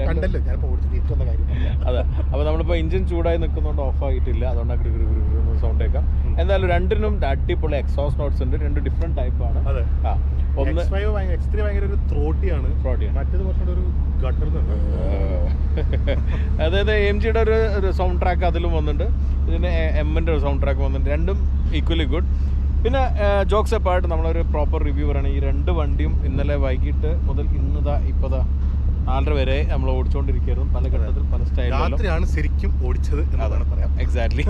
കണ്ടല്ലോ ഞാനിപ്പോൾ ഓടിച്ച് തിരിച്ചു വന്ന കാര്യം. അതെ, അപ്പോൾ നമ്മളിപ്പോൾ എഞ്ചിൻ ചൂടായി നിൽക്കുന്നതുകൊണ്ട് ഓഫ് ആയിട്ടില്ല, അതുകൊണ്ടാണ് സൗണ്ട് കേൾക്കാം. എന്തായാലും രണ്ടിനും അടിപൊളി എക്സോസ്റ്റ് നോട്ട്സ് ഉണ്ട്. രണ്ട് ഡിഫറെന്റ് ടൈപ്പാണ്. അതെ, ഒന്ന് X3 ഭയങ്കര ഒരു ത്രോട്ടിയാണ്, മറ്റേത് കുറച്ചുകൂടെ ഒരു ഗട്ടറുന്നുണ്ട്. അതായത് AMGയുടെ ഒരു സൗണ്ട് ട്രാക്ക് അതിലും വന്നിട്ടുണ്ട്, ഇതിന് M-ന്റെ ഒരു സൗണ്ട് ട്രാക്ക് വന്നിട്ടുണ്ട്. രണ്ടും ഈക്വലി ഗുഡ്. പിന്നെ ജോക്സ് അപ്പായിട്ട് നമ്മളൊരു പ്രോപ്പർ റിവ്യൂ പറയണം. ഈ രണ്ട് വണ്ടിയും ഇന്നലെ വൈകിട്ട് മുതൽ ഇന്നതാ 4:30 വരെ നമ്മൾ ഓടിച്ചുകൊണ്ടിരിക്കുകയായിരുന്നു. പല ഘട്ടത്തിൽ പല സ്റ്റൈലിലാണ് ശരിക്കും ഓടിച്ചത് എന്നാണ് പറയാം. എക്സാക്ട്ലി,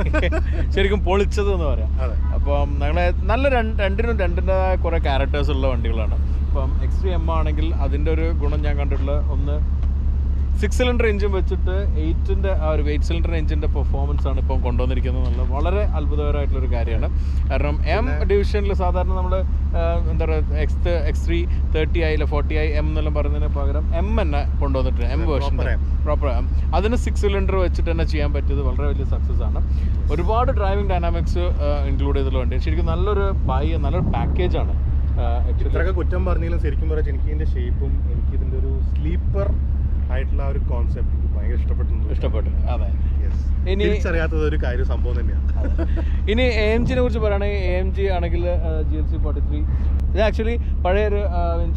ശരിക്കും പൊളിച്ചത് എന്ന് പറയാം. അപ്പം ഞങ്ങളെ നല്ല രണ്ടിൻ്റെതായ കുറേ ക്യാരക്ടേഴ്സ് ഉള്ള വണ്ടികളാണ്. ഇപ്പം X3 M ആണെങ്കിൽ അതിൻ്റെ ഒരു ഗുണം ഞാൻ കണ്ടിട്ടുള്ള ഒന്ന് 6 സിലിണ്ടർ എഞ്ചിൻ വെച്ചിട്ട് 8-ന്റെ ആ ഒരു 8 സിലിണ്ടർ എഞ്ചിൻ്റെ പെർഫോമൻസ് ആണ് ഇപ്പം കൊണ്ടുവന്നിരിക്കുന്നത് എന്നുള്ളത് വളരെ അത്ഭുതകരമായിട്ടുള്ളൊരു കാര്യമാണ്. കാരണം M ഡിവിഷനിൽ സാധാരണ നമ്മൾ എന്താ പറയുക X3 30i 40i M എന്നെല്ലാം പറയുന്നതിന് പകരം M തന്നെ കൊണ്ടുവന്നിട്ട് M വേർഷൻ പ്രോപ്പർ അതിന് 6 സിലിണ്ടർ വെച്ചിട്ട് തന്നെ ചെയ്യാൻ പറ്റിയത് വളരെ വലിയ സക്സസ് ആണ്. ഒരുപാട് ഡ്രൈവിംഗ് ഡൈനാമിക്സ് ഇൻക്ലൂഡ് ചെയ്തിട്ടുള്ള വണ്ടി. ശരിക്കും നല്ലൊരു പാക്കേജാണ്. ഇത്രയൊക്കെ കുറ്റം പറഞ്ഞാലും ശരിക്കും പറയാം എനിക്ക് ഇതിൻ്റെ ഷേപ്പും എനിക്ക് ഇതിൻ്റെ ഒരു സ്ലീപ്പർ ആയിട്ടുള്ള ഒരു കോൺസെപ്റ്റ് ഭയങ്കര ഇഷ്ടപ്പെട്ടു. അതെ, ഇനി അറിയാത്തത് ഒരു കാര്യം സംഭവം തന്നെയാണ്. ഇനി AMGനെ കുറിച്ച് പറയുകയാണെങ്കിൽ AMG ആണെങ്കിൽ GLC 43 ഇത് ആക്ച്വലി പഴയൊരു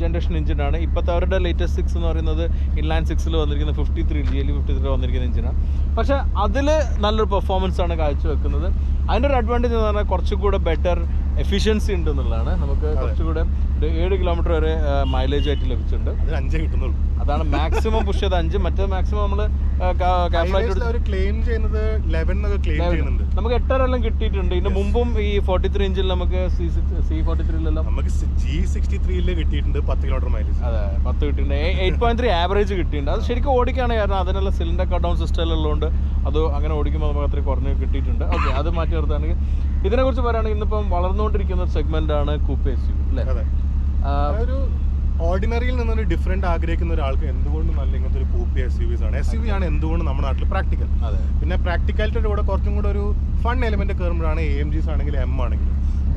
ജനറേഷൻ എഞ്ചിനാണ്. ഇപ്പോഴത്തെ അവരുടെ ലേറ്റസ്റ്റ് 6 എന്ന് പറയുന്നത് ഇൻലൈൻ 6-ൽ വന്നിരിക്കുന്ന 53 GLE 53 വന്നിരിക്കുന്ന എഞ്ചിനാണ്. പക്ഷേ അതിൽ നല്ലൊരു പെർഫോമൻസ് ആണ് കാഴ്ചവെക്കുന്നത്. അതിൻ്റെ ഒരു അഡ്വാൻറ്റേജ് എന്ന് പറഞ്ഞാൽ കുറച്ചുകൂടെ ബെറ്റർ എഫിഷ്യൻസി ഉണ്ട് എന്നുള്ളതാണ്. നമുക്ക് കുറച്ചുകൂടെ 7 കിലോമീറ്റർ വരെ മൈലേജ് ആയിട്ട് ലഭിച്ചിട്ടുണ്ട്. 5 കിട്ടുന്നുള്ളൂ. അതാണ് മാക്സിമം പുഷ് ചെയ്ത് 5. മറ്റേ മാക്സിമം നമ്മൾ ക്ലെയിം ചെയ്യുന്നത് 11 ക്ലെയിം ചെയ്യുന്നുണ്ട്. നമുക്ക് 8.5 കിട്ടിയിട്ടുണ്ട്. ഇതിന് മുമ്പും ഈ 43 ഇഞ്ചിൽ നമുക്ക് C43 നമുക്ക് G63 കിട്ടിയിട്ടുണ്ട് 10 കിലോമീറ്റർ മൈലേജ്. അതെ, 10 കിട്ടിയിട്ടുണ്ട്. 8.3 ആവറേജ് കിട്ടിയിട്ടുണ്ട്. അത് ശരിക്കും ഓടിക്കുകയാണ്, കാരണം അതിനുള്ള സിലിണ്ടർ കട്ട് ഡൗൺ സിസ്റ്റം ഉള്ളതുകൊണ്ട് അത് അങ്ങനെ ഓടിക്കുമ്പോൾ നമുക്ക് അത്രയും കുറഞ്ഞ് കിട്ടിയിട്ടുണ്ട്. ഓക്കെ, അത് മാറ്റി നിർത്തുകയാണെങ്കിൽ ഇതിനെക്കുറിച്ച് പറയുകയാണെങ്കിൽ ഇന്നിപ്പം വളർന്നുകൊണ്ടിരിക്കുന്ന ഒരു സെഗ്മെന്റ് ആണ് കൂപ്പ SUV അല്ലേ. ഒരു ഓർഡിനറിയിൽ നിന്നൊരു ഡിഫറെന്റ് ആഗ്രഹിക്കുന്ന ഒരാൾക്ക് എന്തുകൊണ്ടും നല്ല ഇങ്ങനത്തെ ഒരു കൂപ്പ SUVs ആണ്. SUV ആണ് എന്തുകൊണ്ടും നമ്മുടെ നാട്ടിൽ പ്രാക്ടിക്കൽ. പിന്നെ പ്രാക്ടിക്കാലിറ്റിയുടെ കൂടെ കുറച്ചും കൂടെ ഒരു ഫൺ എലിമെന്റ് കയറുമ്പോഴാണ് AMGs ആണെങ്കിലും M ആണെങ്കിലും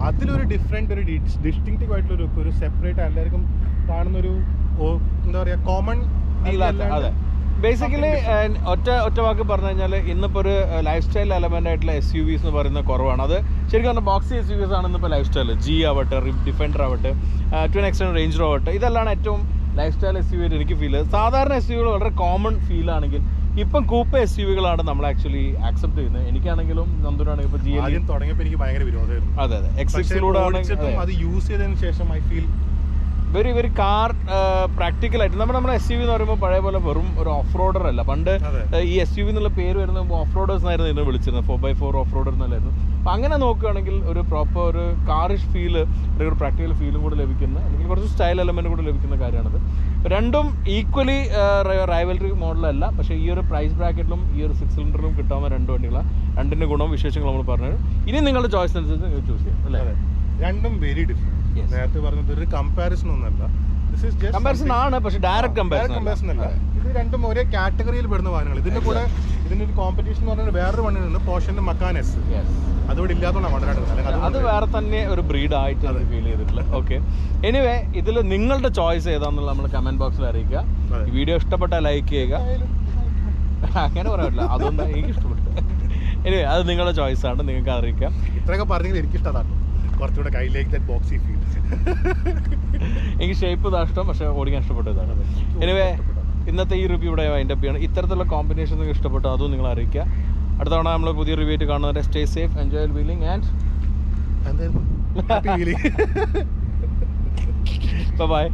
അതിലൊരു ഡിഫറെന്റ് ഒരു ഡിസ്റ്റിങ്റ്റീവ് ആയിട്ടുള്ള ഒരു സെപ്പറേറ്റ് എല്ലാവർക്കും കാണുന്നൊരു എന്താ പറയുക കോമൺ. ബേസിക്കലി ഒറ്റ വാക്ക് പറഞ്ഞു കഴിഞ്ഞാൽ ഇന്നിപ്പോൾ ഒരു ലൈഫ് സ്റ്റൈൽ എലമെന്റ് ആയിട്ടുള്ള SUVs എന്ന് പറയുന്നത് കുറവാണ്. അത് ശരിക്കും പറഞ്ഞാൽ ബോക്സി SUVs ആണ് ഇന്നിപ്പോൾ ലൈഫ് സ്റ്റൈൽ. G ആവട്ടെ, ഡിഫൻഡർ ആവട്ടെ, ടു ആൻ എക്സ്റ്റെൻഡ് റേഞ്ചർ ആവട്ടെ, ഇതെല്ലാം ഏറ്റവും ലൈഫ് സ്റ്റൈൽ SUV ആയിട്ട് എനിക്ക് ഫീൽ ചെയ്തത്. സാധാരണ SUVകൾ വളരെ കോമൺ ഫീൽ ആണെങ്കിൽ ഇപ്പം കൂപ്പ SUVകളാണ് നമ്മൾ ആക്ച്വലി ആക്സെപ്റ്റ് ചെയ്യുന്നത്. എനിക്കാണെങ്കിലും നന്ദുനാണെങ്കിൽ ഇപ്പോൾ GLE തുടങ്ങിയപ്പോൾ എനിക്ക് ഭയങ്കര വിരോധമായിരുന്നു. അതെ, X6-ലൂടെ അത് യൂസ് ചെയ്തതിന് ശേഷം ഐ ഫീൽ വെരി കാർ പ്രാക്ടിക്കലായിട്ട് നമ്മുടെ SUV എന്ന് പറയുമ്പോൾ പഴയ പോലെ വെറും ഒരു ഓഫ് റോഡർ അല്ല. പണ്ട് ഈ SUV എന്നുള്ള പേര് വരുന്നത് ഓഫ് റോഡേഴ്സ് എന്നായിരുന്നു ഇതിനെ വിളിച്ചിരുന്നത്. 4x4 of റോഡർ എന്നല്ലായിരുന്നു. അപ്പം അങ്ങനെ നോക്കുകയാണെങ്കിൽ ഒരു പ്രോപ്പർ ഒരു കാറിഷ് ഫീല്, ഒരു പ്രാക്ടിക്കൽ ഫീലും കൂടെ ലഭിക്കുന്ന, അല്ലെങ്കിൽ കുറച്ച് സ്റ്റൈൽ എലമെന്റ് കൂടെ ലഭിക്കുന്ന കാര്യമാണത്. രണ്ടും ഈക്വലി റൈവലറി മോഡലല്ല, പക്ഷേ ഈ ഒരു പ്രൈസ് ബ്രാക്കറ്റിലും ഈ ഒരു 6 സിലിണ്ടറിലും കിട്ടാവുന്ന രണ്ട് വണ്ടികളാണ്. രണ്ടിൻ്റെ ഗുണവും വിശേഷങ്ങളും നമ്മൾ പറഞ്ഞു. ഇനി നിങ്ങളുടെ ചോയ്സ് അനുസരിച്ച് ചൂസ് ചെയ്യാം അല്ലേ. രണ്ടും വെരി ഡിഫറെന്റ്. നേരത്തെ പറഞ്ഞത് ഒരു കമ്പാരിസൺ ഒന്നല്ല, കമ്പാരിസൺ ആണ്, പക്ഷേ ഡയറക്റ്റ് കമ്പാരിസൺ അല്ല. ഇത് രണ്ടും ഒരേ കാറ്റഗറിയിൽ പെടുന്ന വാഹനങ്ങൾ. ഇതിന്റെ കൂടെ ഇതിന്റെ ഒരു കോമ്പറ്റീഷൻ എന്ന് പറഞ്ഞാൽ വേറൊരു വണ്ടിയുണ്ട്, പോർഷന്റെ മക്കാൻ S. അതോടെ ഇല്ലാത്തതുകൊണ്ടാണ് അത് വേറെ തന്നെ ഒരു ബ്രീഡ് ആയിട്ട് ഫീൽ ചെയ്തിട്ടില്ല. ഓക്കെ, എനിവേ ഇതിൽ നിങ്ങളുടെ ചോയ്സ് ഏതാണെന്നുള്ള നമ്മൾ കമന്റ് ബോക്സിൽ അറിയിക്കുക. ഈ വീഡിയോ ഇഷ്ടപ്പെട്ടാൽ ലൈക്ക് ചെയ്യുക. അങ്ങനെ പറയാറില്ല, അതൊന്നും എനിക്ക് ഇഷ്ടപ്പെട്ടു. എനിവേ അത് നിങ്ങളുടെ ചോയ്സ് ആണ്, നിങ്ങൾക്ക് അറിയിക്കാം. ഇത്രയൊക്കെ പറഞ്ഞെങ്കിൽ എനിക്ക് ഇഷ്ടമാണ് കുറച്ചുകൂടെ കയ്യിലേക്ക് ബോക്സി ഫീൽ. എനിക്ക് ഷേപ്പ് ഇഷ്ടം, പക്ഷെ ഓടിക്കാൻ ഇഷ്ടപ്പെട്ടതാണ്. എനിവേ ഇന്നത്തെ ഈ റിവ്യൂ ഇവിടെ വൈൻഡപ്പ് ചെയ്യണം. ഇത്തരത്തിലുള്ള കോമ്പിനേഷൻ നിങ്ങൾക്ക് ഇഷ്ടപ്പെട്ടു അതും നിങ്ങൾ അറിയിക്കുക. അടുത്ത തവണ നമ്മൾ പുതിയ റിവ്യൂ ആയിട്ട് കാണുന്നവരെ stay safe, enjoy wheeling and by.